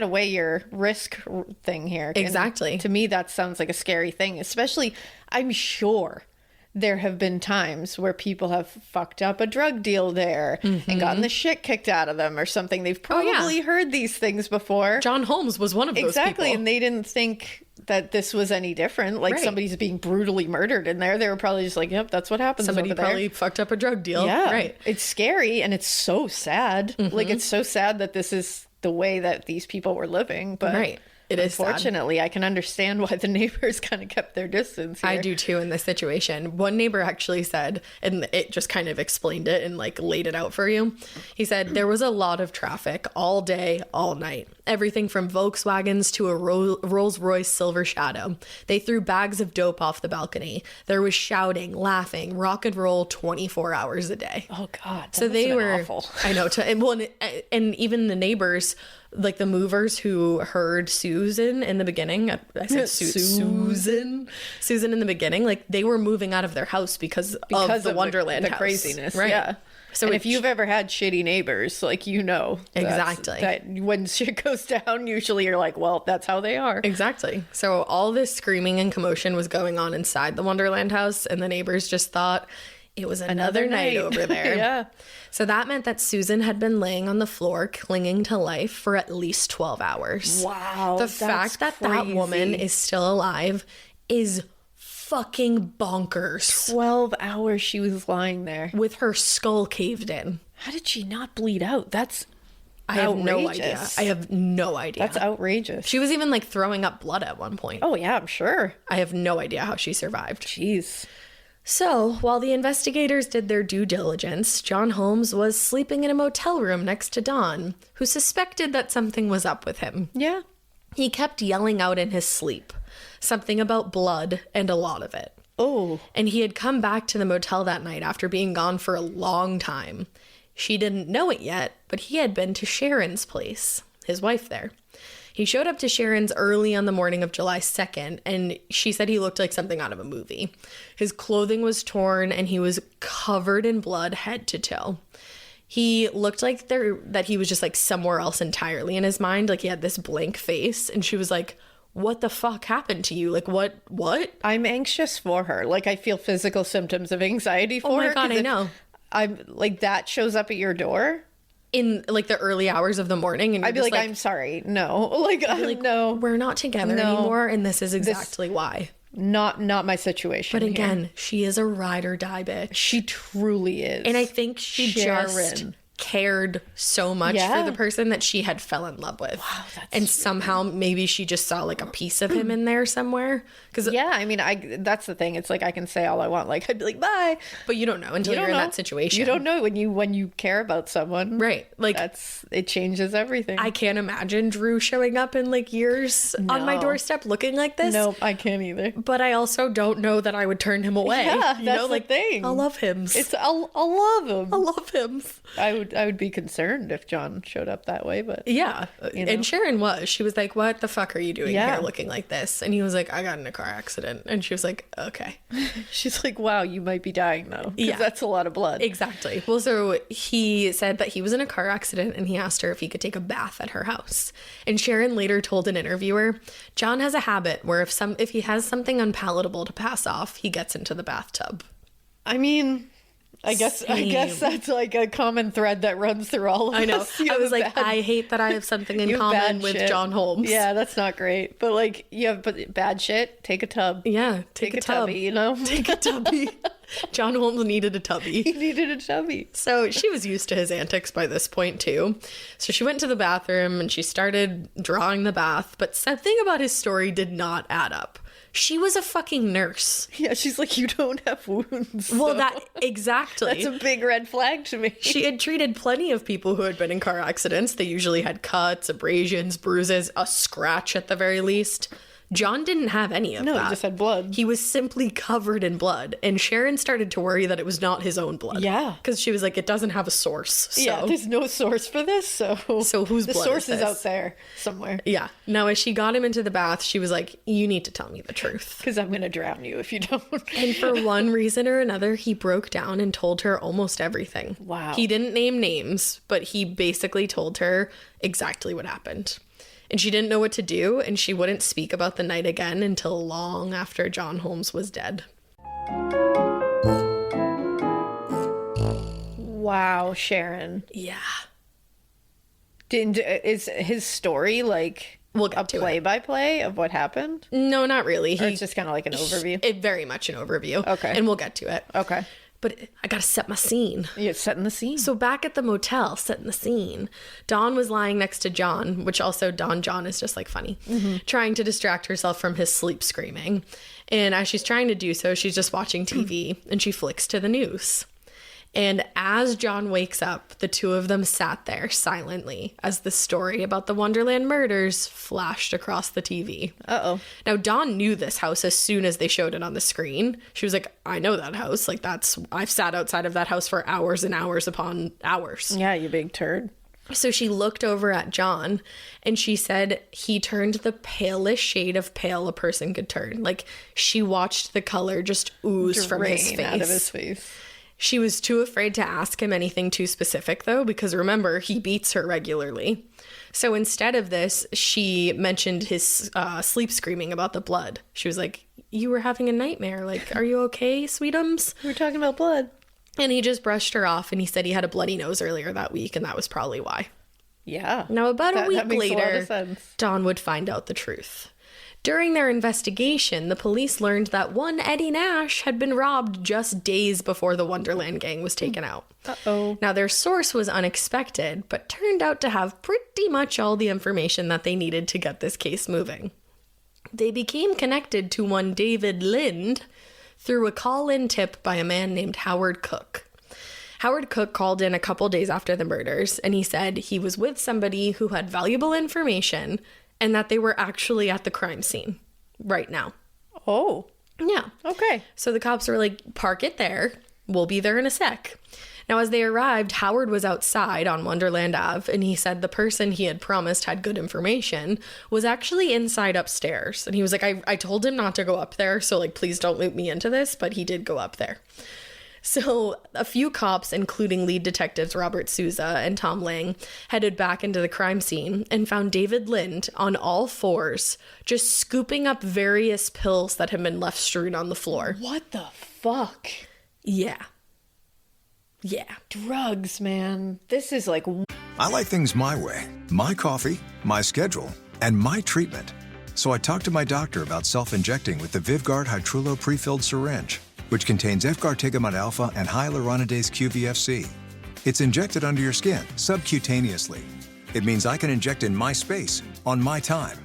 weigh your risk thing here. Exactly. And to me, that sounds like a scary thing, especially I'm sure there have been times where people have fucked up a drug deal there and gotten the shit kicked out of them or something. They've probably heard these things before. John Holmes was one of those Exactly. people. And they didn't think that this was any different. Like somebody's being brutally murdered in there. They were probably just like, yep, that's what happens Somebody over there. probably fucked up a drug deal. Yeah. Right. It's scary and it's so sad. Like, it's so sad that this is the way that these people were living. But Right. It is sad. unfortunately, I can understand why the neighbors kind of kept their distance here. I do too in this situation. One neighbor actually said, and it just kind of explained it and like laid it out for you. He said there was a lot of traffic all day, all night. Everything from Volkswagens to a Rolls Royce Silver Shadow. They threw bags of dope off the balcony. There was shouting, laughing, rock and roll 24 hours a day. Oh God. So they were awful. I know. And even the neighbors, like the movers who heard Susan in the beginning, I said Susan in the beginning, like they were moving out of their house because of the Wonderland the house. craziness. Right. Yeah. So and if you've ever had shitty neighbors, like, you know, Exactly. that when shit goes down, usually you're like, well, that's how they are. Exactly. So all this screaming and commotion was going on inside the Wonderland house, and the neighbors just thought it was another night over there. Yeah. So that meant that Susan had been laying on the floor, clinging to life for at least 12 hours. Wow. The fact that that woman is still alive is fucking bonkers. 12 hours she was lying there. With her skull caved in. How did she not bleed out? That's I have no idea. outrageous. I have no idea. That's outrageous. She was even like throwing up blood at one point. Oh, yeah, I'm sure. I have no idea how she survived. Jeez. So, while the investigators did their due diligence, John Holmes was sleeping in a motel room next to Dawn, who suspected that something was up with him. Yeah. He kept yelling out in his sleep, something about blood and a lot of it. Oh. And he had come back to the motel that night after being gone for a long time. She didn't know it yet, but he had been to Sharon's place, his wife there. He showed up to Sharon's early on the morning of July 2nd, and she said he looked like something out of a movie. His clothing was torn, and he was covered in blood head to toe. He looked like that he was just like somewhere else entirely in his mind, like he had this blank face, and she was like, what the fuck happened to you? Like, what? I'm anxious for her. Like, I feel physical symptoms of anxiety for her. Oh my God, I know. I'm like, that shows up at your door in like the early hours of the morning, and I'd be like, I'm sorry, no, like, no, we're not together anymore, and this is exactly why. Not my situation. But again, she is a ride or die bitch. She truly is. And I think she just cared so much for the person that she had fell in love with. Wow, that's and somehow maybe she just saw like a piece of him in there somewhere. Because I mean, that's the thing. It's like, I can say all I want. Like, I'd be like, bye, but you don't know until you're in that situation. You don't know when you care about someone, right? Like, it changes everything. I can't imagine Drew showing up in like years on my doorstep looking like this. Nope, I can't either. But I also don't know that I would turn him away. Yeah, that's the thing. I love him. I'll love him. I love him. I would be concerned if John showed up that way, but yeah. And Sharon was. She was like, what the fuck are you doing here looking like this? And he was like, I got in a car accident. And she was like, okay. She's like, wow, you might be dying though. Yeah. That's a lot of blood. Exactly. Well, so he said that he was in a car accident and he asked her if he could take a bath at her house. And Sharon later told an interviewer, John has a habit where if he has something unpalatable to pass off, he gets into the bathtub. I mean, I guess that's like a common thread that runs through all of us. I know. I was like, I hate that I have something in common with John Holmes. Yeah, that's not great. But like, but bad shit, take a tub. Yeah, take a tub. Tubby, you know? Take a tubby. John Holmes needed a tubby. He needed a tubby. So she was used to his antics by this point too. So she went to the bathroom and she started drawing the bath, but something about his story did not add up. She was a fucking nurse. Yeah, she's like, you don't have wounds. Well, so that exactly. that's a big red flag to me. She had treated plenty of people who had been in car accidents. They usually had cuts, abrasions, bruises, a scratch at the very least. John didn't have any of that. No, he just had blood. He was simply covered in blood. And Sharon started to worry that it was not his own blood. Yeah. Because she was like, it doesn't have a source. So. Yeah, there's no source for this, so whose the blood source is is this? out there somewhere. Yeah. Now, as she got him into the bath, she was like, you need to tell me the truth. Because I'm going to drown you if you don't. And for one reason or another, he broke down and told her almost everything. Wow. He didn't name names, but he basically told her exactly what happened. And she didn't know what to do, and she wouldn't speak about the night again until long after John Holmes was dead. Wow, Sharon. Yeah. Is his story like We'll get to it. play-by-play of what happened? No, not really. Or it's just kind of like an overview? Very much an overview. Okay. And we'll get to it. Okay. But I gotta set my scene. You're setting the scene. So back at the motel, setting the scene, Dawn was lying next to John, which also John is just like funny, trying to distract herself from his sleep screaming. And as she's trying to do so, she's just watching TV and she flicks to the news. And as John wakes up, the two of them sat there silently as the story about the Wonderland murders flashed across the TV. Uh-oh. Now, Dawn knew this house as soon as they showed it on the screen. She was like, I know that house. Like, I've sat outside of that house for hours and hours upon hours. Yeah, you big turd. So she looked over at John and she said he turned the palest shade of pale a person could turn. Like, she watched the color just ooze from his Drain face. out of his face. She was too afraid to ask him anything too specific, though, because remember, he beats her regularly. So instead of this, she mentioned his sleep screaming about the blood. She was like, you were having a nightmare. Like, are you okay, sweetums? We were talking about blood. And he just brushed her off, and he said he had a bloody nose earlier that week, and that was probably why. Yeah. Now, about a week that makes a lot of later, sense. Dawn would find out the truth. During their investigation, the police learned that one Eddie Nash had been robbed just days before the Wonderland gang was taken out. Uh-oh. Now, their source was unexpected, but turned out to have pretty much all the information that they needed to get this case moving. They became connected to one David Lind through a call-in tip by a man named Howard Cook. Howard Cook called in a couple days after the murders, and he said he was with somebody who had valuable information and that they were actually at the crime scene right now. Oh. Yeah. Okay. So the cops were like, park it there. We'll be there in a sec. Now, as they arrived, Howard was outside on Wonderland Ave, and he said the person he had promised had good information was actually inside upstairs. And he was like, I told him not to go up there, so like, please don't loop me into this, but he did go up there. So a few cops, including lead detectives Robert Souza and Tom Lang, headed back into the crime scene and found David Lind on all fours, just scooping up various pills that had been left strewn on the floor. What the fuck? Yeah. Drugs, man. This is like... I like things my way. My coffee, my schedule, and my treatment. So I talked to my doctor about self-injecting with the VivGuard Hytrulo pre-filled syringe, which contains efgartigimod alpha and hyaluronidase QVFC. It's injected under your skin, subcutaneously. It means I can inject in my space, on my time.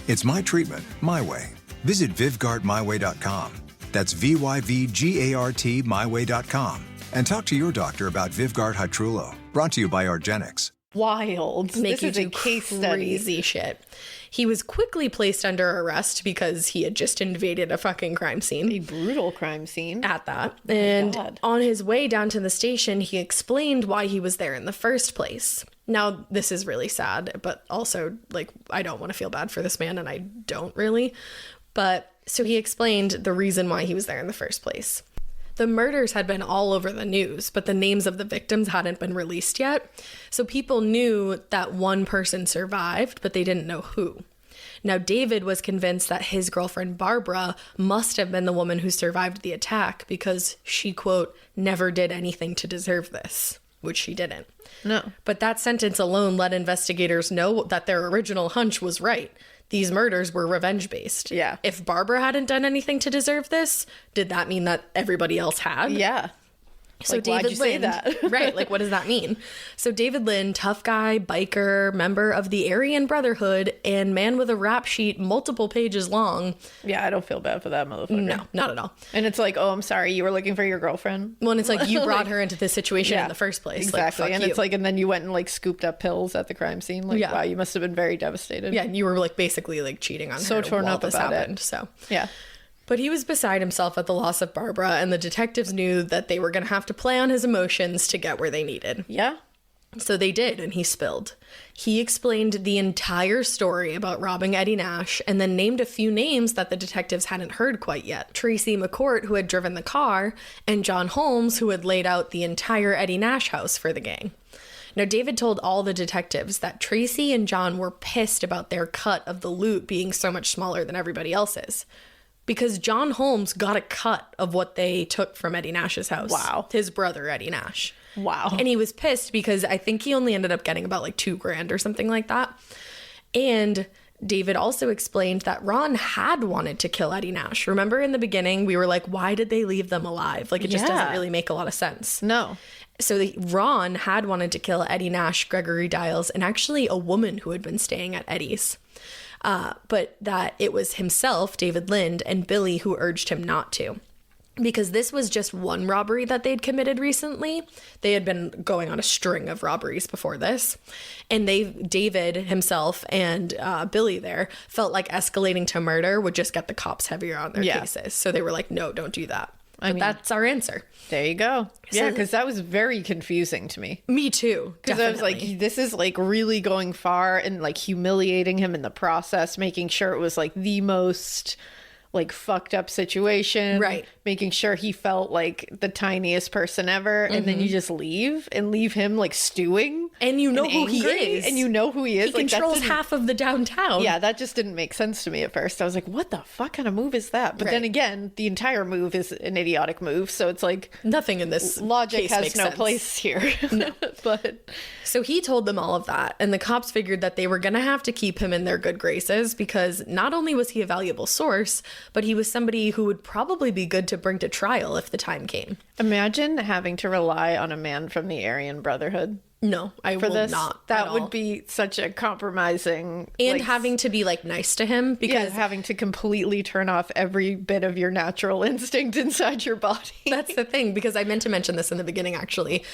It's my treatment, my way. Visit VivGuardMyWay.com. That's VYVGART myway.com. And talk to your doctor about VivGuard Hytrulo. Brought to you by Argenix. Wild. Make This you is a do case study. crazy shit. He was quickly placed under arrest because he had just invaded a fucking crime scene. A brutal crime scene. At that. And God. on his way down to the station, he explained why he was there in the first place. Now, this is really sad, but also, like, I don't want to feel bad for this man, and I don't really. But so he explained the reason why he was there in the first place. The murders had been all over the news, but the names of the victims hadn't been released yet. So people knew that one person survived, but they didn't know who. Now, David was convinced that his girlfriend Barbara must have been the woman who survived the attack because she, quote, never did anything to deserve this. which she didn't. No. But that sentence alone let investigators know that their original hunch was right. These murders were revenge-based. Yeah. If Barbara hadn't done anything to deserve this, did that mean that everybody else had? Yeah. So like, David why'd you say Lind, that? right, like what does that mean? So David Lind, tough guy, biker, member of the Aryan Brotherhood, and man with a rap sheet multiple pages long. Yeah, I don't feel bad for that motherfucker. No, not at all. And it's like, oh, I'm sorry, you were looking for your girlfriend? Well, and it's like you brought Like, her into this situation in the first place. Exactly. Like, and fuck it's you. like, and then you went and like scooped up pills at the crime scene. Like, Yeah. wow, you must have been very devastated. Yeah, and you were like basically like cheating on So her torn while up this about happened. it. So Yeah. But he was beside himself at the loss of Barbara, and the detectives knew that they were going to have to play on his emotions to get where they needed. Yeah. So they did, and he spilled. He explained the entire story about robbing Eddie Nash and then named a few names that the detectives hadn't heard quite yet. Tracy McCourt, who had driven the car, and John Holmes, who had laid out the entire Eddie Nash house for the gang. Now, David told all the detectives that Tracy and John were pissed about their cut of the loot being so much smaller than everybody else's. Because John Holmes got a cut of what they took from Eddie Nash's house. Wow. His brother, Eddie Nash. Wow. And he was pissed because I think he only ended up getting about like $2,000 or something like that. And David also explained that Ron had wanted to kill Eddie Nash. Remember in the beginning, we were like, why did they leave them alive? Like, it just doesn't really make a lot of sense. No. So Ron had wanted to kill Eddie Nash, Gregory Diles, and actually a woman who had been staying at Eddie's. But that it was himself, David Lind, and Billy who urged him not to. Because this was just one robbery that they'd committed recently. They had been going on a string of robberies before this. And David himself and Billy there felt like escalating to murder would just get the cops heavier on their cases. So they were like, no, don't do that. But that's our answer. There you go. Yeah, because that was very confusing to me. Me too. Because I was like, this is like really going far and like humiliating him in the process, making sure it was like the most like fucked up situation. Right. Making sure he felt like the tiniest person ever. And then you just leave him like stewing. And you know who he angry, is. And you know who he is. He controls half of the downtown. Yeah, that just didn't make sense to me at first. I was like, what the fuck kind of move is that? But then again, the entire move is an idiotic move. So it's like nothing in this logic case has makes no sense. place here. No. But so he told them all of that, and the cops figured that they were going to have to keep him in their good graces because not only was he a valuable source, but he was somebody who would probably be good to bring to trial if the time came. imagine having to rely on a man from the Aryan Brotherhood. No, I for will this. not. That would be such a compromising. And like, having to be like nice to him because having to completely turn off every bit of your natural instinct inside your body. That's the thing, because I meant to mention this in the beginning, actually.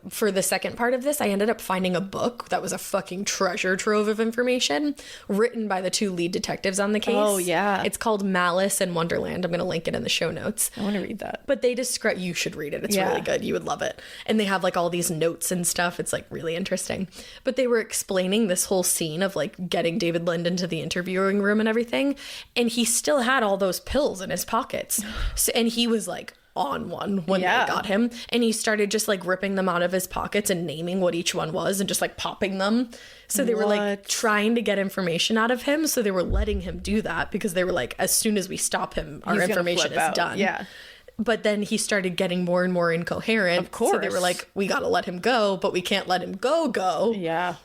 For the second part of this, I ended up finding a book that was a fucking treasure trove of information written by the two lead detectives on the case. Oh, yeah. It's called Malice in Wonderland. I'm going to link it in the show notes. I want to read that. But they describe, you should read it. It's really good. You would love it. And they have like all these notes and stuff. It's like really interesting. But they were explaining this whole scene of like getting David Lind into the interviewing room and everything. And he still had all those pills in his pockets. So, and he was like on one when they got him. And he started just like ripping them out of his pockets and naming what each one was and just like popping them. So they were like trying to get information out of him. So they were letting him do that because they were like, as soon as we stop him, our information is done. Yeah. But then he started getting more and more incoherent. Of course. So they were like, we got to let him go, but we can't let him go. Yeah.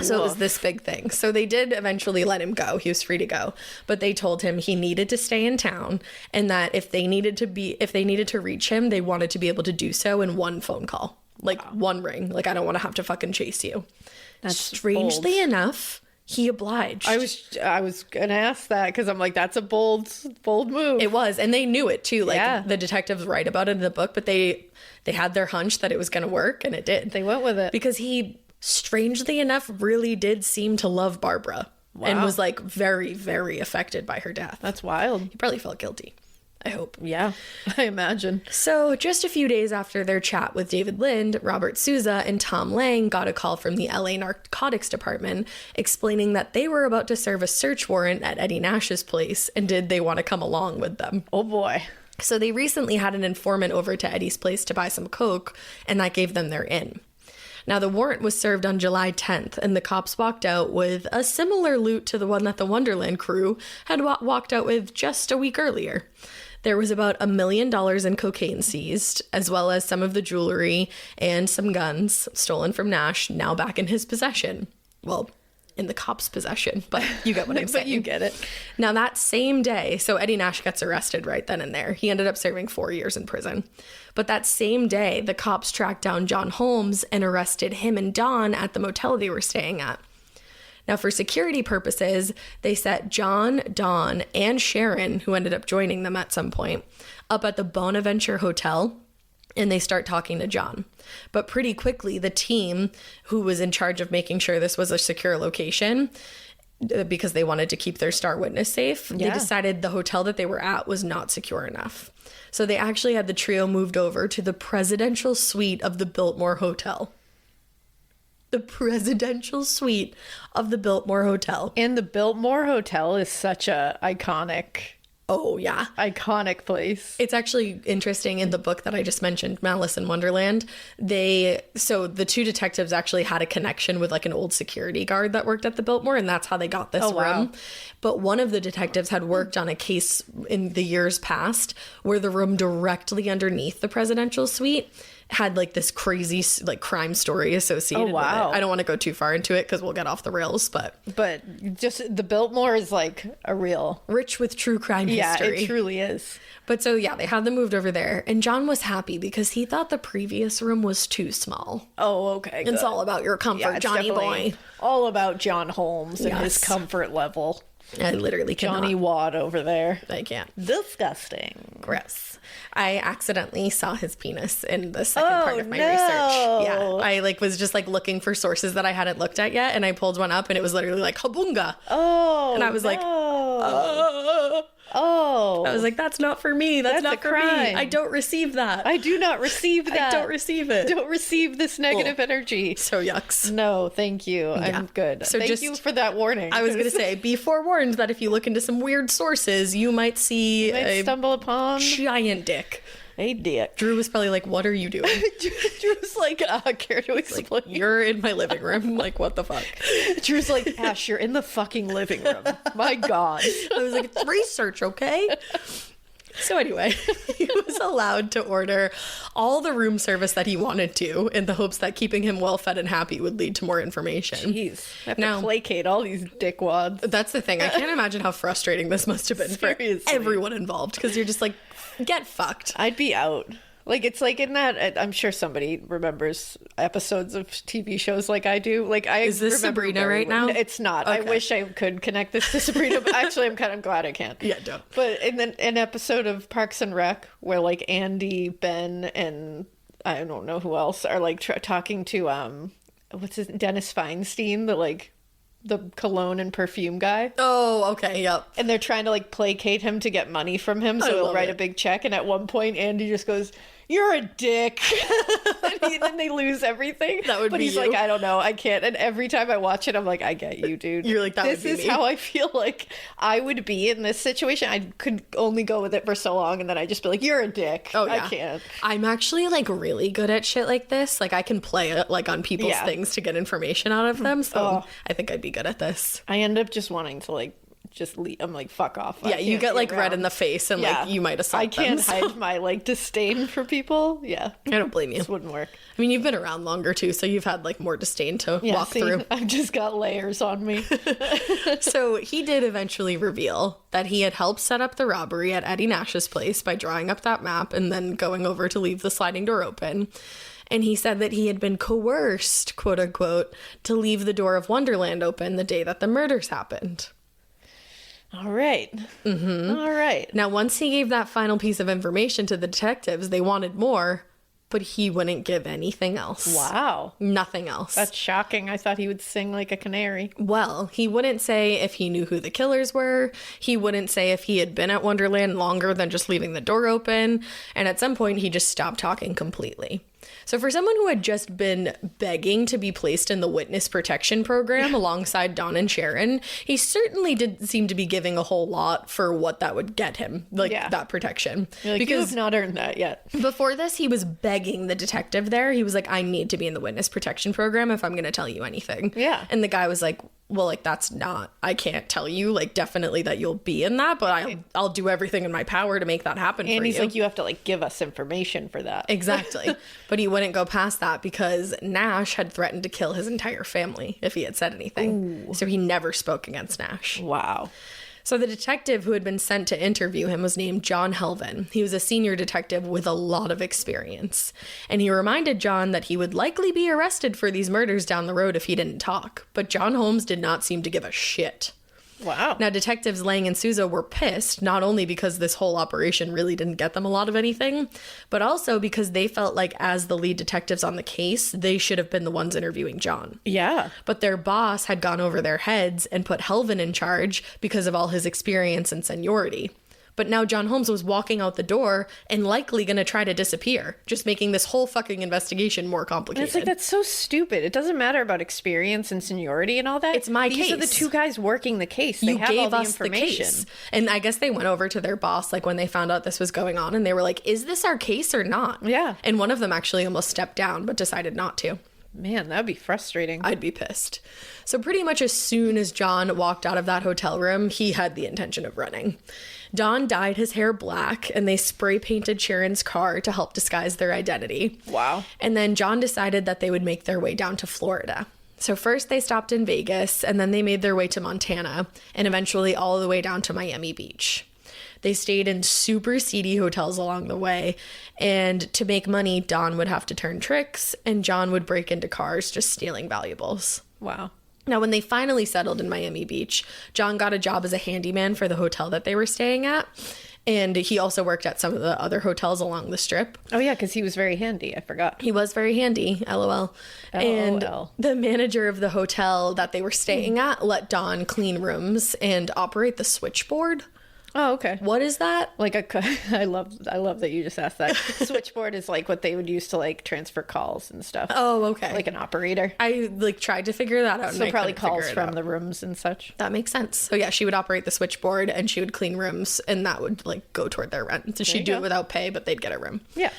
So it was this big thing. So they did eventually let him go. He was free to go. But they told him he needed to stay in town and that if they needed to reach him, they wanted to be able to do so in one phone call. Like one ring. Like, I don't want to have to fucking chase you. That's strangely enough, he obliged. I was gonna ask that because I'm like, that's a bold move. It was, and they knew it too. Like the detectives write about it in the book, but they had their hunch that it was gonna work, and it did. They went with it because he, strangely enough, really did seem to love Barbara and was like very, very affected by her death. That's wild. He probably felt guilty, I hope. Yeah, I imagine. So just a few days after their chat with David Lind, Robert Souza and Tom Lang got a call from the LA Narcotics Department explaining that they were about to serve a search warrant at Eddie Nash's place and did they want to come along with them. Oh boy. So they recently had an informant over to Eddie's place to buy some coke, and that gave them their in. Now, the warrant was served on July 10th, and the cops walked out with a similar loot to the one that the Wonderland crew had walked out with just a week earlier. There was about $1 million in cocaine seized, as well as some of the jewelry and some guns stolen from Nash, now back in his possession. Well, in the cops' possession, but you get what I'm saying. But you get it. Now, that same day, so Eddie Nash gets arrested right then and there. He ended up serving 4 years in prison. But that same day, the cops tracked down John Holmes and arrested him and Don at the motel they were staying at. Now, for security purposes, they set John, Don, and Sharon, who ended up joining them at some point, up at the Bonaventure Hotel, and they start talking to John. But pretty quickly, the team who was in charge of making sure this was a secure location, because they wanted to keep their star witness safe, they decided the hotel that they were at was not secure enough. So they actually had the trio moved over to the presidential suite of the Biltmore Hotel. The presidential suite of the Biltmore Hotel. And the Biltmore Hotel is such a iconic place. It's actually interesting in the book that I just mentioned, Malice in Wonderland. So the two detectives actually had a connection with like an old security guard that worked at the Biltmore, and that's how they got this room. Wow. But one of the detectives had worked on a case in the years past where the room directly underneath the presidential suite had like this crazy like crime story associated with it. I don't want to go too far into it because we'll get off the rails, but just the Biltmore is like a real rich with true crime history. Yeah, it truly is. But so yeah, they had them moved over there, and John was happy because he thought the previous room was too small. Oh, okay. It's all about your comfort, Johnny boy. All about John Holmes and his comfort level. I literally cannot. Johnny Wad over there. I can't. Disgusting. Gross. I accidentally saw his penis in the second part of my research. Yeah. I was just looking for sources that I hadn't looked at yet, and I pulled one up and it was literally like habunga. Oh. And I was I was like, that's not for me. That's not for me. I don't receive that. I do not receive that. I don't receive it. Don't receive this negative energy. So yucks. No, thank you. Yeah. I'm good. So thank you for that warning. I was going to say, be forewarned that if you look into some weird sources, you might see stumble upon giant dick. A dick. Drew was probably like, what are you doing? Drew's like, care to explain? You're in my living room. Like, what the fuck? Drew's like, Ash, you're in the fucking living room. My God. I was like, it's research, okay? So anyway, he was allowed to order all the room service that he wanted to in the hopes that keeping him well fed and happy would lead to more information. Jeez. I have to placate all these dickwads. That's the thing. I can't imagine how frustrating this must have been for everyone involved, because you're just like, get fucked. I'd be out. It's like in that, I'm sure somebody remembers episodes of TV shows like I do. Is this Sabrina right now? It's not. Okay. I wish I could connect this to Sabrina, but actually I'm kind of glad I can't. Yeah, don't. But in an episode of Parks and Rec where Andy, Ben, and I don't know who else are talking to Dennis Feinstein, the cologne and perfume guy. Oh, okay, yep. And they're trying to placate him to get money from him, so he'll write a big check. And at one point, Andy just goes, "You're a dick," and then they lose everything. That would but be he's you. like, I don't know, I can't. And every time I watch it, I'm like, I get you, dude. You're like, this is how I feel like I would be in this situation. I could only go with it for so long, and then I just be like, "You're a dick." Oh, yeah. I can't. I'm actually really good at shit like this. I can play it on people's things to get information out of them. So I think I'd be good at this. I end up just wanting to just leave. I'm like, fuck off. Yeah, you get red in the face and you might assault I can't them, hide my disdain for people. Yeah, I don't blame you. This wouldn't work. I mean, you've been around longer too, so you've had more disdain to walk through. I've just got layers on me. So he did eventually reveal that he had helped set up the robbery at Eddie Nash's place by drawing up that map and then going over to leave the sliding door open. And he said that he had been coerced, quote unquote, to leave the door of Wonderland open the day that the murders happened. All right. Mm-hmm. All right. Now, once he gave that final piece of information to the detectives, they wanted more, but he wouldn't give anything else. Wow. Nothing else. That's shocking. I thought he would sing like a canary. Well, he wouldn't say if he knew who the killers were. He wouldn't say if he had been at Wonderland longer than just leaving the door open. And at some point, he just stopped talking completely. So for someone who had just been begging to be placed in the witness protection program alongside Don and Sharon, he certainly didn't seem to be giving a whole lot for what that would get him, that protection. Because you have not earned that yet. Before this, he was begging the detective there. He was like, I need to be in the witness protection program if I'm going to tell you anything. Yeah. And the guy was like, well, like, I can't tell you, like, definitely that you'll be in that, but I'll do everything in my power to make that happen for you. And he's like, you have to, like, give us information for that. Exactly. But he wouldn't go past that because Nash had threatened to kill his entire family if he had said anything. Ooh. So he never spoke against Nash. Wow. So the detective who had been sent to interview him was named John Helvin. He was a senior detective with a lot of experience. And he reminded John that he would likely be arrested for these murders down the road if he didn't talk. But John Holmes did not seem to give a shit. Wow. Now, detectives Lang and Souza were pissed, not only because this whole operation really didn't get them a lot of anything, but also because they felt like as the lead detectives on the case, they should have been the ones interviewing John. Yeah. But their boss had gone over their heads and put Helvin in charge because of all his experience and seniority. But now John Holmes was walking out the door and likely going to try to disappear, just making this whole fucking investigation more complicated. And it's like, that's so stupid. It doesn't matter about experience and seniority and all that. It's my case. These are the two guys working the case. They have all the information. And I guess they went over to their boss, like, when they found out this was going on, and they were like, is this our case or not? Yeah. And one of them actually almost stepped down, but decided not to. Man, that'd be frustrating. I'd be pissed. So pretty much as soon as John walked out of that hotel room, he had the intention of running. Don dyed his hair black, and they spray painted Sharon's car to help disguise their identity. Wow. And then John decided that they would make their way down to Florida. So first they stopped in Vegas, and then they made their way to Montana, and eventually all the way down to Miami Beach. They stayed in super seedy hotels along the way, and to make money, Don would have to turn tricks, and John would break into cars just stealing valuables. Wow. Now, when they finally settled in Miami Beach, John got a job as a handyman for the hotel that they were staying at, and he also worked at some of the other hotels along the strip. Oh, yeah, because he was very handy. I forgot. He was very handy, LOL. And the manager of the hotel that they were staying at let Don clean rooms and operate the switchboard. Oh, okay. What is that? Like I love that you just asked that. Switchboard is like what they would use to like transfer calls and stuff. Oh, okay. Like an operator. I like tried to figure that out. So probably calls from the rooms and such. That makes sense. So yeah, she would operate the switchboard and she would clean rooms, and that would like go toward their rent. So she'd do it without pay, but they'd get a room. Yeah.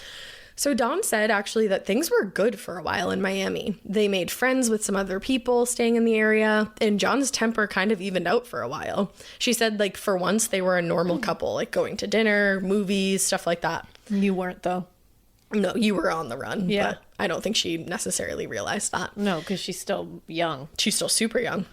So Dawn said actually that things were good for a while in Miami. They made friends with some other people staying in the area, and John's temper kind of evened out for a while. She said, like, for once they were a normal couple, like going to dinner, movies, stuff like that. You weren't, though. No, you were on the run. Yeah. But I don't think she necessarily realized that. No, because she's still young. She's still super young.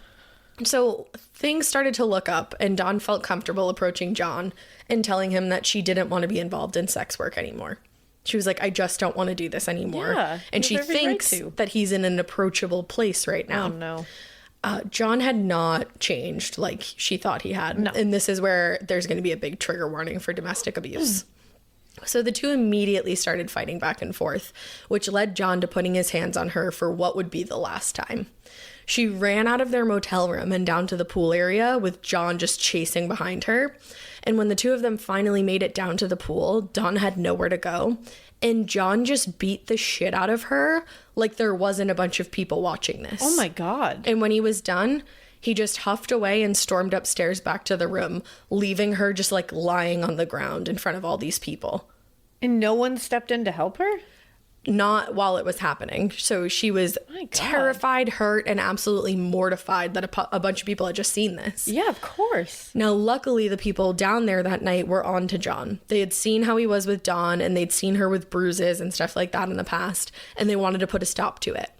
So things started to look up, and Dawn felt comfortable approaching John and telling him that she didn't want to be involved in sex work anymore. She was like, I just don't want to do this anymore. Yeah, and she thinks that he's in an approachable place right now. Oh, no. John had not changed like she thought he had. No. And this is where there's going to be a big trigger warning for domestic abuse. So the two immediately started fighting back and forth, which led John to putting his hands on her for what would be the last time. She ran out of their motel room and down to the pool area with John just chasing behind her. And when the two of them finally made it down to the pool, Dawn had nowhere to go. And John just beat the shit out of her like there wasn't a bunch of people watching this. Oh my God. And when he was done, he just huffed away and stormed upstairs back to the room, leaving her just like lying on the ground in front of all these people. And no one stepped in to help her? Not while it was happening. So she was terrified, hurt, and absolutely mortified that a bunch of people had just seen this. Yeah, of course. Now, luckily, the people down there that night were on to John. They had seen how he was with Dawn, and they'd seen her with bruises and stuff like that in the past, and they wanted to put a stop to it.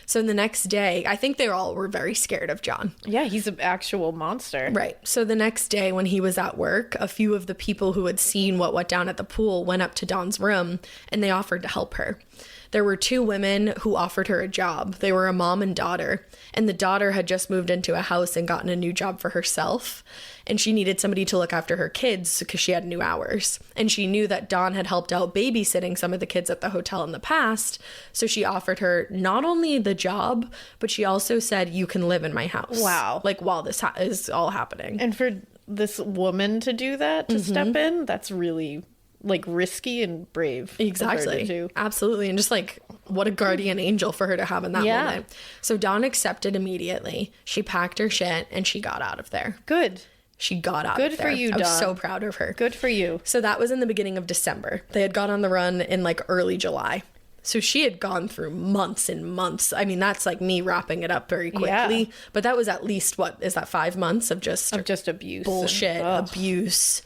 So the next day, I think they all were very scared of John. Yeah, he's an actual monster. Right. So the next day when he was at work, a few of the people who had seen what went down at the pool went up to Dawn's room, and they offered to help her. There were two women who offered her a job. They were a mom and daughter, and the daughter had just moved into a house and gotten a new job for herself, and she needed somebody to look after her kids because she had new hours. And she knew that Dawn had helped out babysitting some of the kids at the hotel in the past, so she offered her not only the job, but she also said, you can live in my house. Wow. Like, while this is all happening. And for this woman to do that, to step in, that's really like risky and brave. Exactly. Absolutely. And just like, what a guardian angel for her to have in that moment. So Dawn accepted immediately. She packed her shit and she got out of there. Good. She got out Good of there. for you, Dawn. I was so proud of her. Good for you. So that was in the beginning of December. They had gone on the run in like early July. So she had gone through months and months. I mean, that's like me wrapping it up very quickly. Yeah. But that was at least, what, is that 5 months of just abuse. Bullshit, abuse,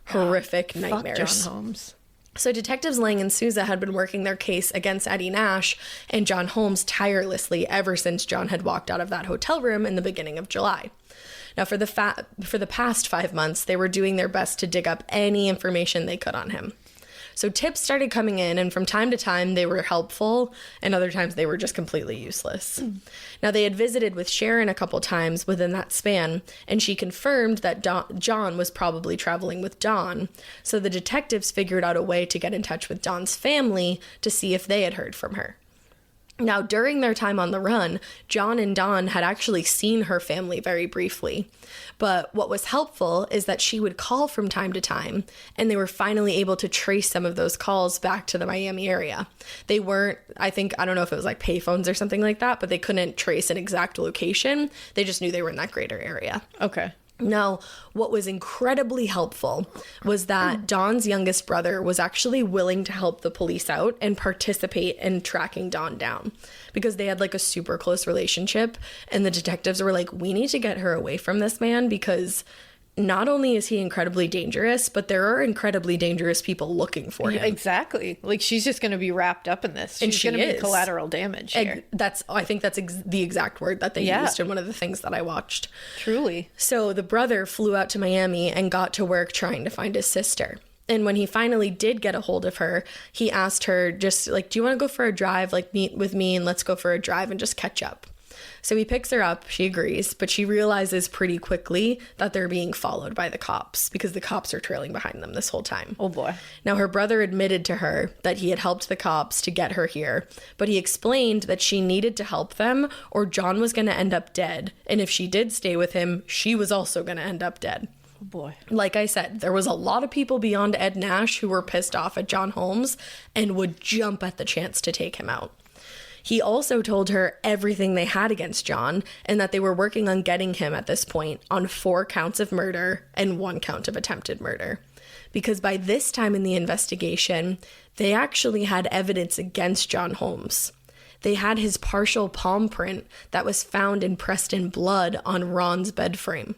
horrific nightmares. Fuck John Holmes. So Detectives Lang and Sousa had been working their case against Eddie Nash and John Holmes tirelessly ever since John had walked out of that hotel room in the beginning of July. Now, for the past 5 months, they were doing their best to dig up any information they could on him. So tips started coming in, and from time to time they were helpful, and other times they were just completely useless. Now, they had visited with Sharon a couple times within that span, and she confirmed that John was probably traveling with Dawn. So the detectives figured out a way to get in touch with Dawn's family to see if they had heard from her. Now, during their time on the run, John and Dawn had actually seen her family very briefly. But what was helpful is that she would call from time to time, and they were finally able to trace some of those calls back to the Miami area. They weren't, I don't know if it was like payphones or something like that, but they couldn't trace an exact location. They just knew they were in that greater area. Okay. Now, what was incredibly helpful was that Dawn's youngest brother was actually willing to help the police out and participate in tracking Dawn down because they had like a super close relationship, and the detectives were like, we need to get her away from this man because not only is he incredibly dangerous, but there are incredibly dangerous people looking for him. Exactly. Like, she's just going to be wrapped up in this. She's going to be collateral damage here. I think that's the exact word that they used in one of the things that I watched. Truly. So the brother flew out to Miami and got to work trying to find his sister. And when he finally did get a hold of her, he asked her just like, do you want to go for a drive? Like, meet with me and let's go for a drive and just catch up. So he picks her up, she agrees, but she realizes pretty quickly that they're being followed by the cops because the cops are trailing behind them this whole time. Oh boy. Now, her brother admitted to her that he had helped the cops to get her here, but he explained that she needed to help them or John was going to end up dead. And if she did stay with him, she was also going to end up dead. Oh boy. Like I said, there was a lot of people beyond Ed Nash who were pissed off at John Holmes and would jump at the chance to take him out. He also told her everything they had against John and that they were working on getting him at this point on 4 counts of murder and 1 count of attempted murder. Because by this time in the investigation, they actually had evidence against John Holmes. They had his partial palm print that was found impressed in blood on Ron's bed frame.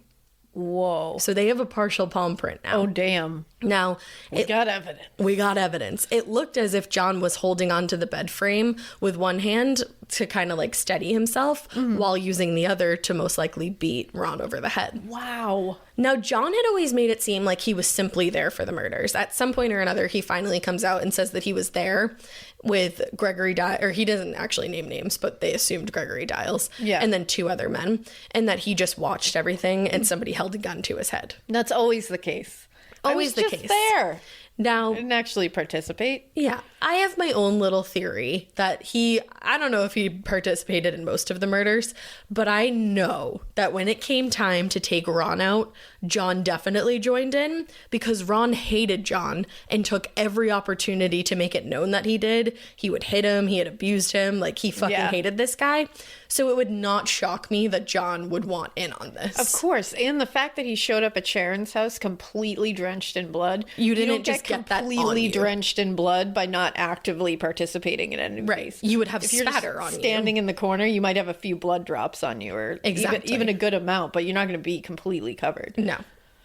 Whoa. So they have a partial palm print now. Oh, damn. Now, we got evidence. We got evidence. It looked as if John was holding onto the bed frame with one hand to kind of like steady himself while using the other to most likely beat Ron over the head. Wow. Now, John had always made it seem like he was simply there for the murders. At some point or another, he finally comes out and says that he was there with Gregory Diles, or he doesn't actually name names, but they assumed Gregory Diles, and then 2 other men, and that he just watched everything and somebody held a gun to his head. That's always the case. Always the case. There. Now, I didn't actually participate. Yeah. I have my own little theory that I don't know if he participated in most of the murders, but I know that when it came time to take Ron out, John definitely joined in because Ron hated John and took every opportunity to make it known that he did. He would hit him. He had abused him. Like, he fucking hated this guy. So it would not shock me that John would want in on this. Of course. And the fact that he showed up at Sharon's house completely drenched in blood. You didn't just get that on you. Completely drenched in blood by not actively participating in any case. You would have if spatter on you. Standing in the corner, you might have a few blood drops on you, or even a good amount, but you're not going to be completely covered. No.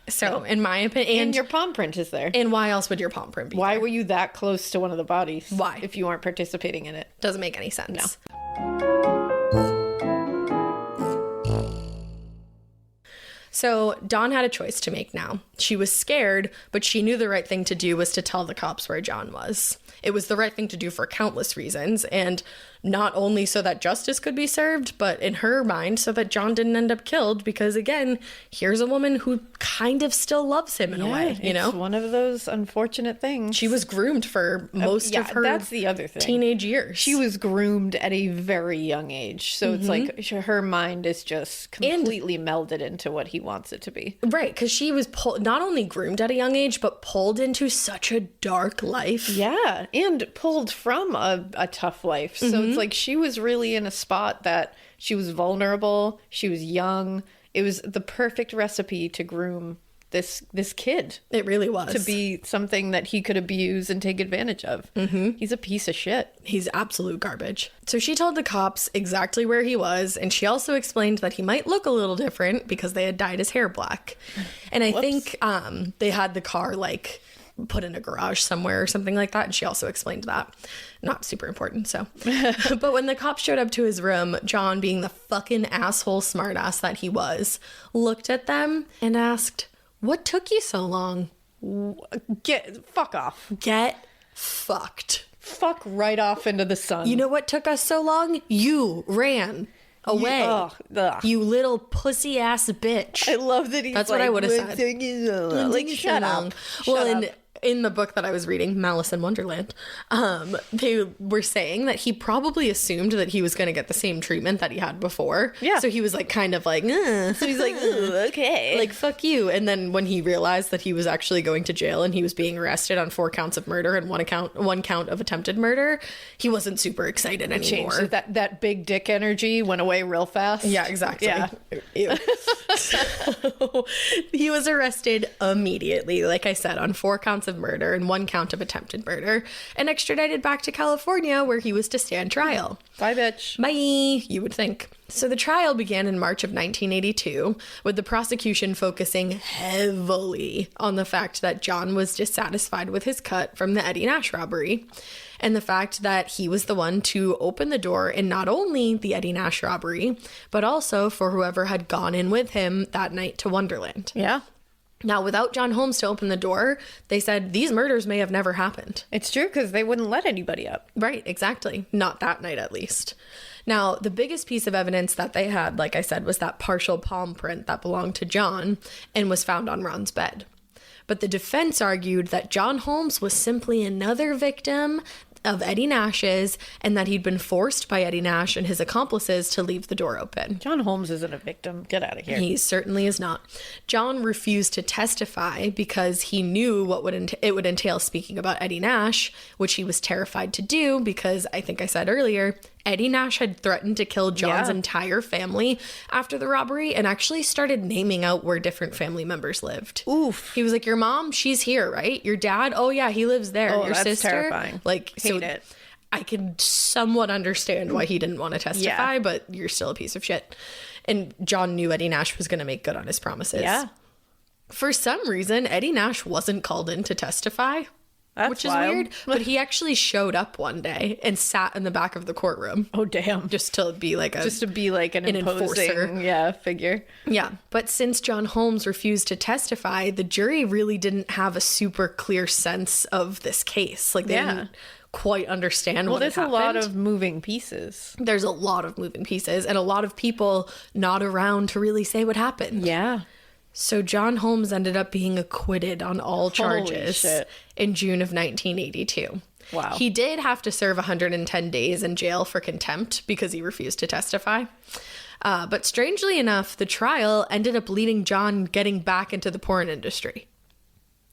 So, in my opinion... And your palm print is there. And why else would your palm print be Why there? were you that close to one of the bodies? Why? If you aren't participating in it. Doesn't make any sense. No. So Dawn had a choice to make now. She was scared, but she knew the right thing to do was to tell the cops where John was. It was the right thing to do for countless reasons, and not only so that justice could be served, but in her mind, so that John didn't end up killed, because again, here's a woman who kind of still loves him in a way, you know? It's one of those unfortunate things. She was groomed for most of her that's the other thing. Teenage years. She was groomed at a very young age, so it's like her mind is just completely melded into what he wants it to be. Right, because she was not only groomed at a young age, but pulled into such a dark life. Yeah, and pulled from a tough life. So it's like she was really in a spot that she was vulnerable, she was young. It was the perfect recipe to groom this kid. It really was. To be something that he could abuse and take advantage of. Mm-hmm. He's a piece of shit. He's absolute garbage. So she told the cops exactly where he was, and she also explained that he might look a little different because they had dyed his hair black. And I think they had the car, like, put in a garage somewhere or something like that, and she also explained that. Not super important, so. But when the cops showed up to his room, John, being the fucking asshole smartass that he was, looked at them and asked, "What took you so long?" Fuck off. Get fucked. Fuck right off into the sun. You know what took us so long? You ran away. You little pussy ass bitch. I love that he's That's what I would have said. Like, shut up. Well, in the book that I was reading, Malice in Wonderland, they were saying that he probably assumed that he was going to get the same treatment that he had before. Yeah. So he was like kind of like, so he's like, okay. Like, fuck you. And then when he realized that he was actually going to jail and he was being arrested on 4 counts of murder and one count of attempted murder, he wasn't super excited anymore. Changed. That big dick energy went away real fast. Yeah, exactly. Yeah. Ew. So he was arrested immediately, like I said, on 4 counts of murder and 1 count of attempted murder, and extradited back to California where he was to stand trial. Bye, bitch. Bye, you would think. So the trial began in March of 1982, with the prosecution focusing heavily on the fact that John was dissatisfied with his cut from the Eddie Nash robbery, and the fact that he was the one to open the door in not only the Eddie Nash robbery, but also for whoever had gone in with him that night to Wonderland. Yeah. Now, without John Holmes to open the door, they said these murders may have never happened. It's true, because they wouldn't let anybody up. Right, exactly. Not that night, at least. Now, the biggest piece of evidence that they had, like I said, was that partial palm print that belonged to John and was found on Ron's bed. But the defense argued that John Holmes was simply another victim of Eddie Nash's, and that he'd been forced by Eddie Nash and his accomplices to leave the door open. John Holmes isn't a victim. Get out of here. He certainly is not. John refused to testify because he knew what it would entail speaking about Eddie Nash, which he was terrified to do because, I think I said earlier, Eddie Nash had threatened to kill John's entire family after the robbery and actually started naming out where different family members lived. Oof. He was like, your mom, she's here, right? Your dad, oh yeah, he lives there. Oh, your that's sister, terrifying. like, Hate it. I can somewhat understand why he didn't want to testify, Yeah. but you're still a piece of shit. And John knew Eddie Nash was going to make good on his promises. Yeah. For some reason, Eddie Nash wasn't called in to testify. That's which is wild. weird, but he actually showed up one day and sat in the back of the courtroom. Oh, damn. Just to be like an imposing figure. Yeah. But since John Holmes refused to testify, the jury really didn't have a super clear sense of this case. Like, they didn't quite understand what had happened. Well, there's a lot of moving pieces. There's a lot of moving pieces and a lot of people not around to really say what happened. Yeah. So John Holmes ended up being acquitted on all charges in June of 1982. Wow. He did have to serve 110 days in jail for contempt because he refused to testify. But strangely enough, the trial ended up leading John getting back into the porn industry.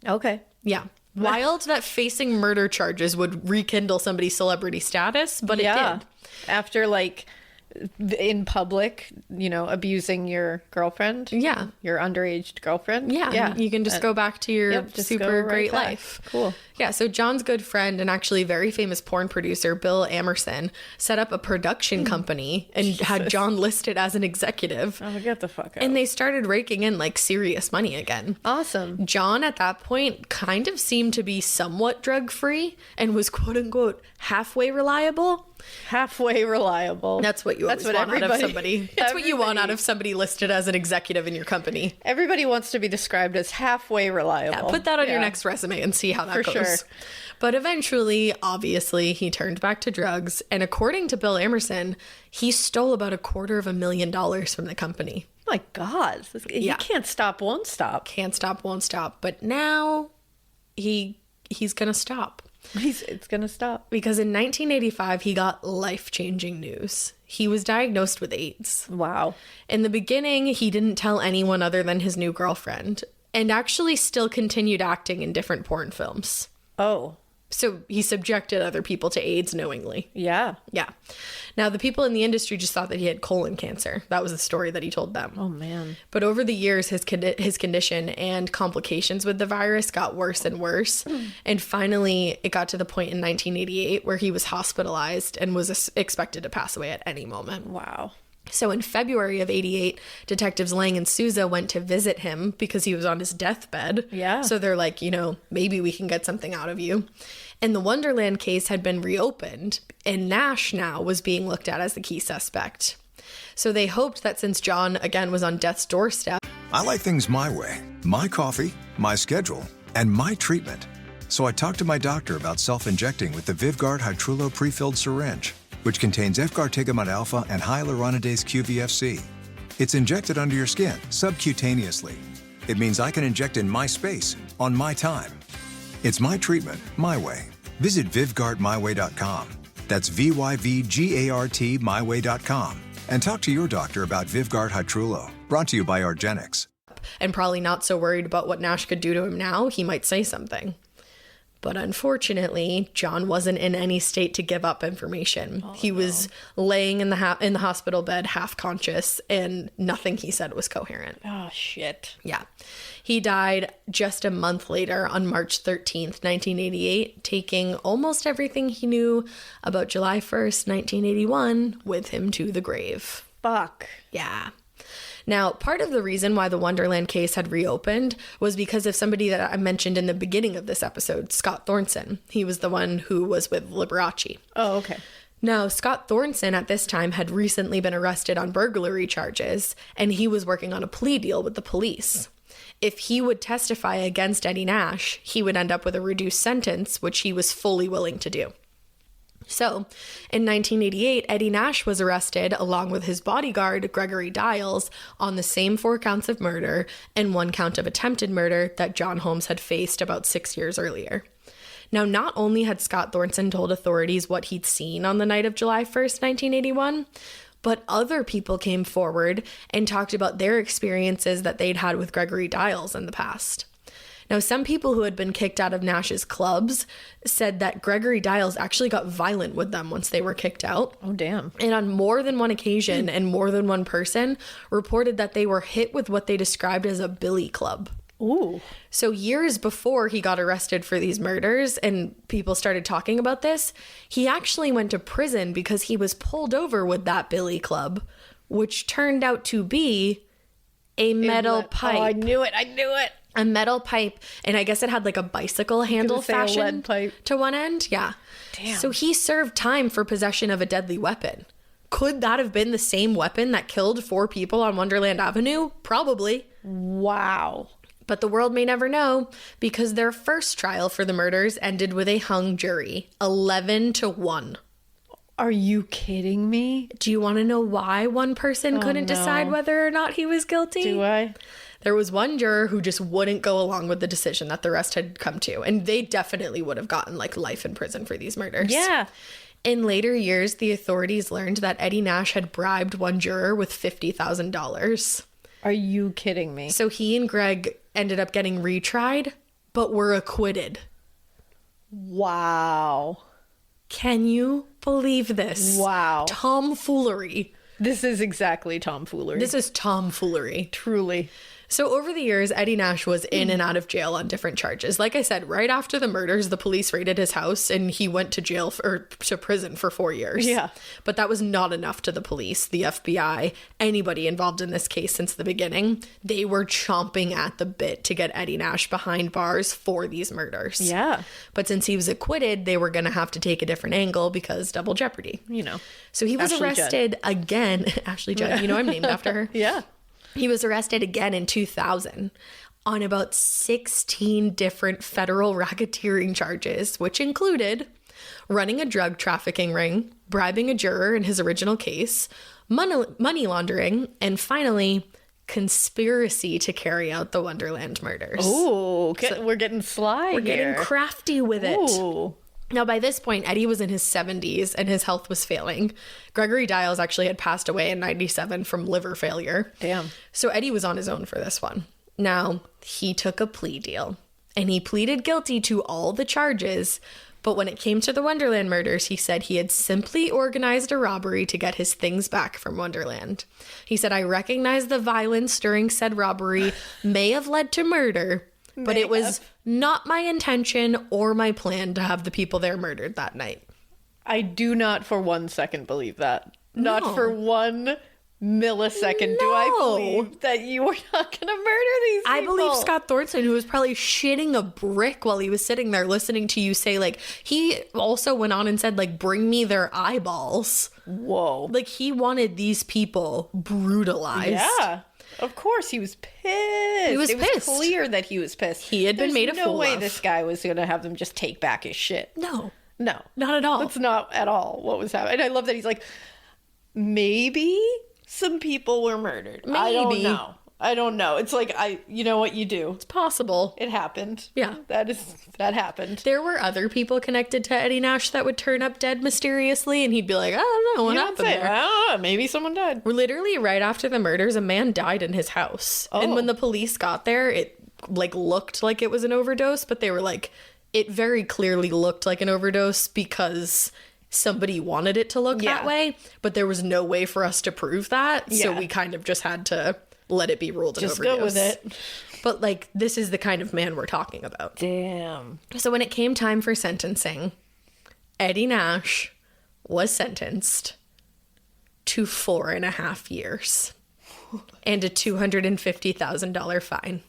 Okay. Yeah. Wild that facing murder charges would rekindle somebody's celebrity status, but it did. After, like, in public, you know, abusing your girlfriend. Yeah. Your underage girlfriend. Yeah. You can just go back to your super great life. Cool. Yeah. So John's good friend and actually very famous porn producer, Bill Emerson, set up a production company and had John listed as an executive. Oh, get the fuck out. And they started raking in like serious money again. Awesome. John at that point kind of seemed to be somewhat drug free and was quote unquote halfway reliable. Halfway reliable. That's what you always want out of somebody. That's what you want out of somebody listed as an executive in your company. Everybody wants to be described as halfway reliable. Yeah, put that on your next resume and see how that goes. Sure. But eventually, obviously, he turned back to drugs. And according to Bill Emerson, he stole about $250,000 from the company. My God. He can't stop, won't stop. Can't stop, won't stop. But now he's going to stop. It's gonna stop. Because in 1985, he got life-changing news. He was diagnosed with AIDS. Wow. In the beginning, he didn't tell anyone other than his new girlfriend, and actually still continued acting in different porn films. Oh. So he subjected other people to AIDS knowingly. Yeah. Yeah. Now, the people in the industry just thought that he had colon cancer. That was the story that he told them. Oh, man. But over the years, his condition and complications with the virus got worse and worse. And finally, it got to the point in 1988 where he was hospitalized and was expected to pass away at any moment. Wow. So in February of 88, Detectives Lang and Souza went to visit him because he was on his deathbed. Yeah. So they're like, maybe we can get something out of you. And the Wonderland case had been reopened, and Nash now was being looked at as the key suspect. So they hoped that since John, again, was on death's doorstep. I like things my way. My coffee, my schedule, and my treatment. So I talked to my doctor about self-injecting with the VivGuard Hytrulo prefilled syringe, which contains efgartigimod alpha and hyaluronidase QVFC. It's injected under your skin, subcutaneously. It means I can inject in my space, on my time. It's my treatment, my way. Visit VivGuardMyWay.com. That's VYVGART MyWay.com. And talk to your doctor about VivGuard Hytrulo, brought to you by Argenix. And probably not so worried about what Nash could do to him now, he might say something. But unfortunately, John wasn't in any state to give up information. He was laying in the hospital bed, half conscious, and nothing he said was coherent. Oh, shit. Yeah. He died just a month later on March 13th, 1988, taking almost everything he knew about July 1st, 1981 with him to the grave. Fuck. Yeah. Now, part of the reason why the Wonderland case had reopened was because of somebody that I mentioned in the beginning of this episode, Scott Thornton. He was the one who was with Liberace. Oh, okay. Now, Scott Thornton at this time had recently been arrested on burglary charges, and he was working on a plea deal with the police. If he would testify against Eddie Nash, he would end up with a reduced sentence, which he was fully willing to do. So, in 1988, Eddie Nash was arrested along with his bodyguard, Gregory Diles, on the same 4 counts of murder and 1 count of attempted murder that John Holmes had faced about 6 years earlier. Now, not only had Scott Thornton told authorities what he'd seen on the night of July 1st, 1981, but other people came forward and talked about their experiences that they'd had with Gregory Diles in the past. Now, some people who had been kicked out of Nash's clubs said that Gregory Diles actually got violent with them once they were kicked out. Oh, damn. And on more than one occasion and more than one person reported that they were hit with what they described as a billy club. Ooh. So years before he got arrested for these murders and people started talking about this, he actually went to prison because he was pulled over with that billy club, which turned out to be a metal pipe. Oh, I knew it. A metal pipe, and I guess it had like a bicycle handle fashion lead pipe to one end. Yeah. Damn. So he served time for possession of a deadly weapon. Could that have been the same weapon that killed 4 people on Wonderland Avenue? Probably. Wow. But the world may never know, because their first trial for the murders ended with a hung jury, 11-1. Are you kidding me? Do you want to know why one person couldn't decide whether or not he was guilty? Do I? There was one juror who just wouldn't go along with the decision that the rest had come to, and they definitely would have gotten like life in prison for these murders. Yeah. In later years, the authorities learned that Eddie Nash had bribed one juror with $50,000. Are you kidding me? So he and Greg ended up getting retried, but were acquitted. Wow. Can you believe this? Wow. Tomfoolery. This is exactly tomfoolery. This is tomfoolery. Truly. So over the years, Eddie Nash was in and out of jail on different charges. Like I said, right after the murders, the police raided his house and he went to jail or to prison for 4 years. Yeah. But that was not enough to the police, the FBI, anybody involved in this case since the beginning. They were chomping at the bit to get Eddie Nash behind bars for these murders. Yeah. But since he was acquitted, they were going to have to take a different angle because double jeopardy. You know. So he was Ashley arrested again. Ashley Judd. You know, I'm named after her. Yeah. He was arrested again in 2000 on about 16 different federal racketeering charges, which included running a drug trafficking ring, bribing a juror in his original case, money laundering, and finally, conspiracy to carry out the Wonderland murders. Oh, we're getting sly We're here. getting crafty with it. Ooh. Now, by this point, Eddie was in his 70s and his health was failing. Gregory Diles actually had passed away in 97 from liver failure. Damn. So Eddie was on his own for this one. Now, he took a plea deal. and he pleaded guilty to all the charges. But when it came to the Wonderland murders, he said he had simply organized a robbery to get his things back from Wonderland. He said, I recognize the violence during said robbery may have led to murder, but it was not my intention or my plan to have the people there murdered that night. I do not for 1 second believe that. Not for 1 millisecond do I believe that you were not going to murder these people. I believe Scott Thornton, who was probably shitting a brick while he was sitting there listening to you say, like, he also went on and said, like, bring me their eyeballs. Whoa. Like, he wanted these people brutalized. Yeah. Of course, he was pissed. He was it pissed. was clear that he was pissed. He had been made a fool no way of. this guy was going to have them just take back his shit. No. No. Not at all. That's not at all what was happening. And I love that he's like, maybe some people were murdered. Maybe. I don't know. It's like, you know what you do. It's possible. It happened. Yeah. That happened. There were other people connected to Eddie Nash that would turn up dead mysteriously, and he'd be like, I don't know what happened there. I don't know. Maybe someone died. Literally right after the murders, a man died in his house. Oh. And when the police got there, it like looked like it was an overdose, but they were like, it very clearly looked like an overdose because somebody wanted it to look that way, but there was no way for us to prove that. So we kind of just had to let it be ruled an overdose. Just go with it. But like, this is the kind of man we're talking about. Damn. So when it came time for sentencing, Eddie Nash was sentenced to 4.5 years and a $250,000 fine.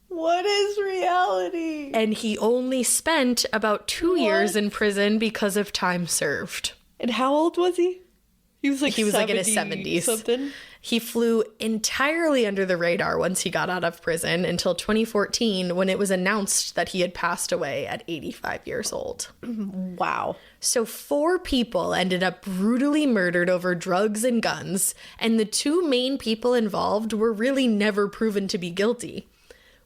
What is reality? And he only spent about 2 years in prison because of time served. And how old was he? He was like in his 70s. Something. He flew entirely under the radar once he got out of prison until 2014 when it was announced that he had passed away at 85 years old. Wow. So 4 people ended up brutally murdered over drugs and guns, and the 2 main people involved were really never proven to be guilty.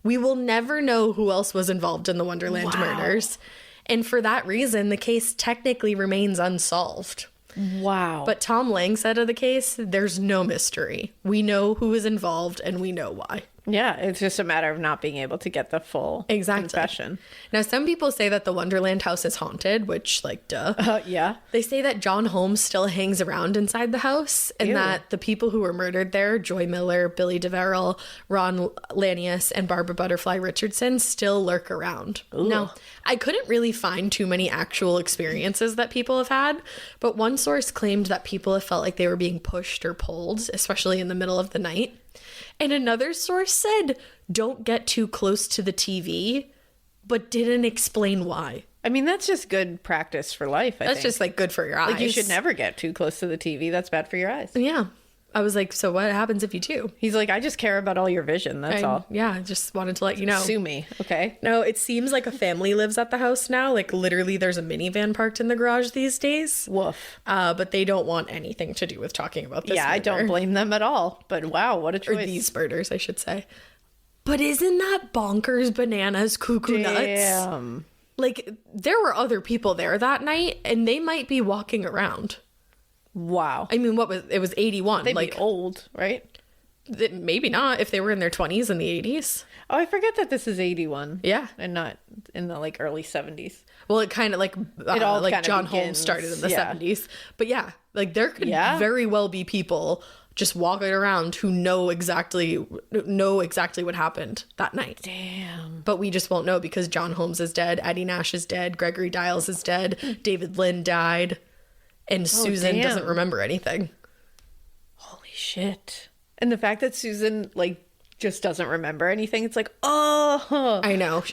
We will never know who else was involved in the Wonderland murders, and for that reason, the case technically remains unsolved. Wow. But Tom Lang said of the case, there's no mystery. We know who is involved and we know why. Yeah, it's just a matter of not being able to get the full confession. Now, some people say that the Wonderland house is haunted, which, like, duh. Yeah. They say that John Holmes still hangs around inside the house and that the people who were murdered there, Joy Miller, Billy DeVerrell, Ron Lanius, and Barbara Butterfly Richardson, still lurk around. Ooh. Now, I couldn't really find too many actual experiences that people have had, but one source claimed that people have felt like they were being pushed or pulled, especially in the middle of the night. And another source said, don't get too close to the TV, but didn't explain why. I mean, that's just good practice for life, I think. That's just, like, good for your eyes. Like, you should never get too close to the TV. That's bad for your eyes. Yeah. I was like, so what happens if you do? He's like, I just care about all your vision. That's all. Yeah, I just wanted to let you know. Sue me. Okay. No, it seems like a family lives at the house now. Like, literally, there's a minivan parked in the garage these days. Woof. But they don't want anything to do with talking about this Yeah, murder. I don't blame them at all. But wow, what a choice. Or these murders, I should say. But isn't that bonkers, bananas, cuckoo nuts? Damn. Like, there were other people there that night, and they might be walking around. Wow. I mean, it was 81. They'd like be old, right? Maybe not if they were in their 20s in the 80s. Oh, I forget that this is 81. Yeah. And not in the, like, early 70s. Well, it kind of like, all like kinda John begins, Holmes started in the yeah. 70s. But yeah, like there could very well be people just walking around who know exactly what happened that night. Damn. But we just won't know because John Holmes is dead, Eddie Nash is dead, Gregory Dials is dead, David Lynn died, and Susan doesn't remember anything. Holy shit. And the fact that Susan, like, just doesn't remember anything, it's like, oh. I know.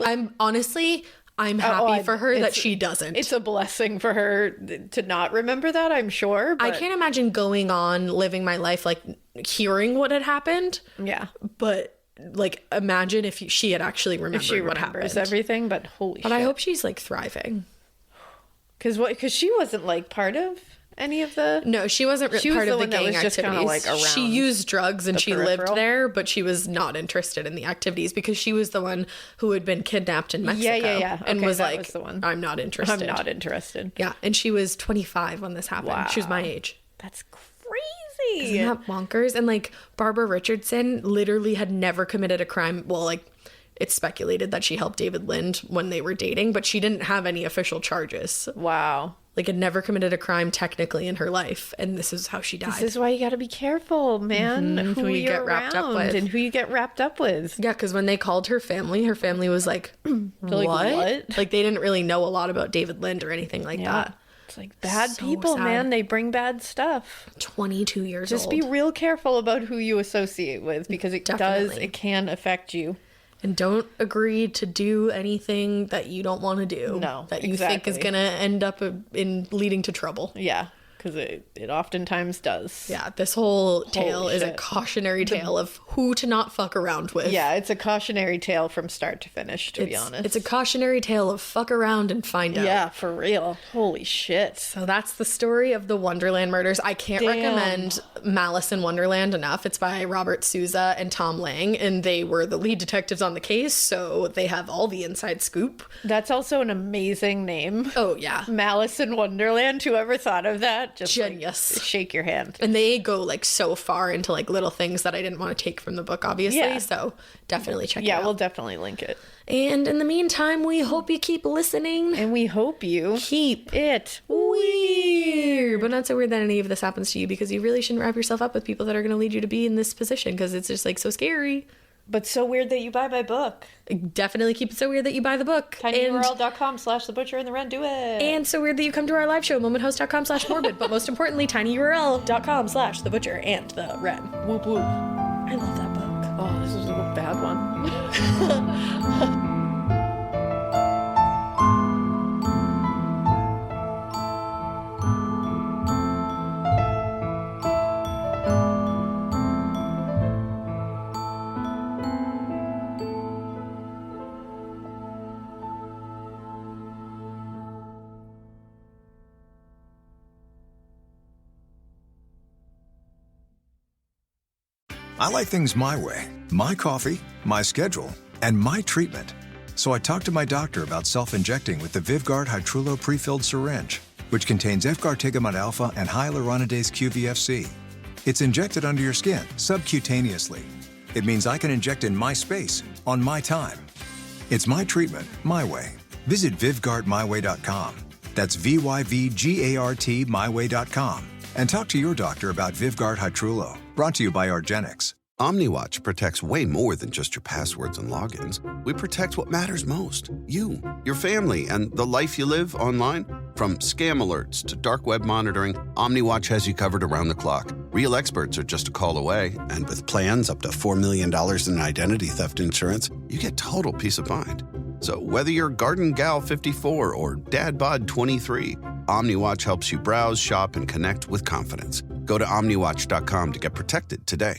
I'm happy for her that she doesn't. It's a blessing for her to not remember that, I'm sure. But I can't imagine going on living my life, like, hearing what had happened. Yeah. But, like, imagine if she had actually remembered what happened. Everything, but holy shit. But I hope she's, like, thriving. Because she wasn't, like, part of any of the... No, she wasn't part of the gang activities. Just kinda, like, around she used drugs and she lived peripheral. there, but she was not interested in the activities because she was the one who had been kidnapped in Mexico. Yeah. And okay, was that like, was the one. I'm not interested. I'm not interested. Yeah, and she was 25 when this happened. Wow. She was my age. That's crazy. Isn't that bonkers? And, like, Barbara Richardson literally had never committed a crime. Well, like, it's speculated that she helped David Lind when they were dating, but she didn't have any official charges. Wow. Like, had never committed a crime technically in her life, and this is how she died. This is why you got to be careful, man. Who you get wrapped up with. And who you get wrapped up with. Yeah, because when they called her family was like, what? What? Like, they didn't really know a lot about David Lind or anything like that. It's like bad So people, sad. man. They bring bad stuff. 22 years Just old. be real careful about who you associate with, because it Definitely. it can affect you. And don't agree to do anything that you don't want to do. No, that you think is exactly. going to end up in leading to trouble. Yeah, because it oftentimes does. Yeah, this whole tale is a shit. cautionary tale of who to not fuck around with. Yeah, it's a cautionary tale from start to finish, to be honest. It's a cautionary tale of fuck around and find out. Yeah, for real. Holy shit. So that's the story of the Wonderland murders. I can't recommend Malice in Wonderland enough. It's by Robert Souza and Tom Lang, and they were the lead detectives on the case, so they have all the inside scoop. That's also an amazing name. Oh, yeah. Malice in Wonderland. Whoever thought of that? Just Genius. like, shake your hand. And they go like so far into like little things that I didn't want to take from the book, obviously. Yeah. So definitely check it Yeah, out. we'll definitely link it. And in the meantime, we hope you keep listening. And we hope you Keep it weird. But not so weird that any of this happens to you, because you really shouldn't wrap yourself up with people that are going to lead you to be in this position, because it's just like so scary. But so weird that you buy my book. Definitely keep it so weird that you buy the book. tinyurl.com/thebutcherandtherent. Do it. And so weird that you come to our live show, momenthost.com/morbid. But most importantly, tinyurl.com/thebutcherandtherent. Whoop whoop. I love that book. Oh, this is a bad one. I like things my way. My coffee, my schedule, and my treatment. So I talked to my doctor about self-injecting with the VivGuard Hytrulo prefilled syringe, which contains efgartigimod alpha and hyaluronidase QVFC. It's injected under your skin, subcutaneously. It means I can inject in my space, on my time. It's my treatment, my way. Visit VivGuardMyWay.com. That's VYVGART myway.com. And talk to your doctor about VivGuard Hytrulo. Brought to you by Argenix. OmniWatch protects way more than just your passwords and logins. We protect what matters most. You, your family, and the life you live online. From scam alerts to dark web monitoring, OmniWatch has you covered around the clock. Real experts are just a call away. And with plans up to $4 million in identity theft insurance, you get total peace of mind. So whether you're Garden Gal 54 or Dad Bod 23, OmniWatch helps you browse, shop, and connect with confidence. Go to OmniWatch.com to get protected today.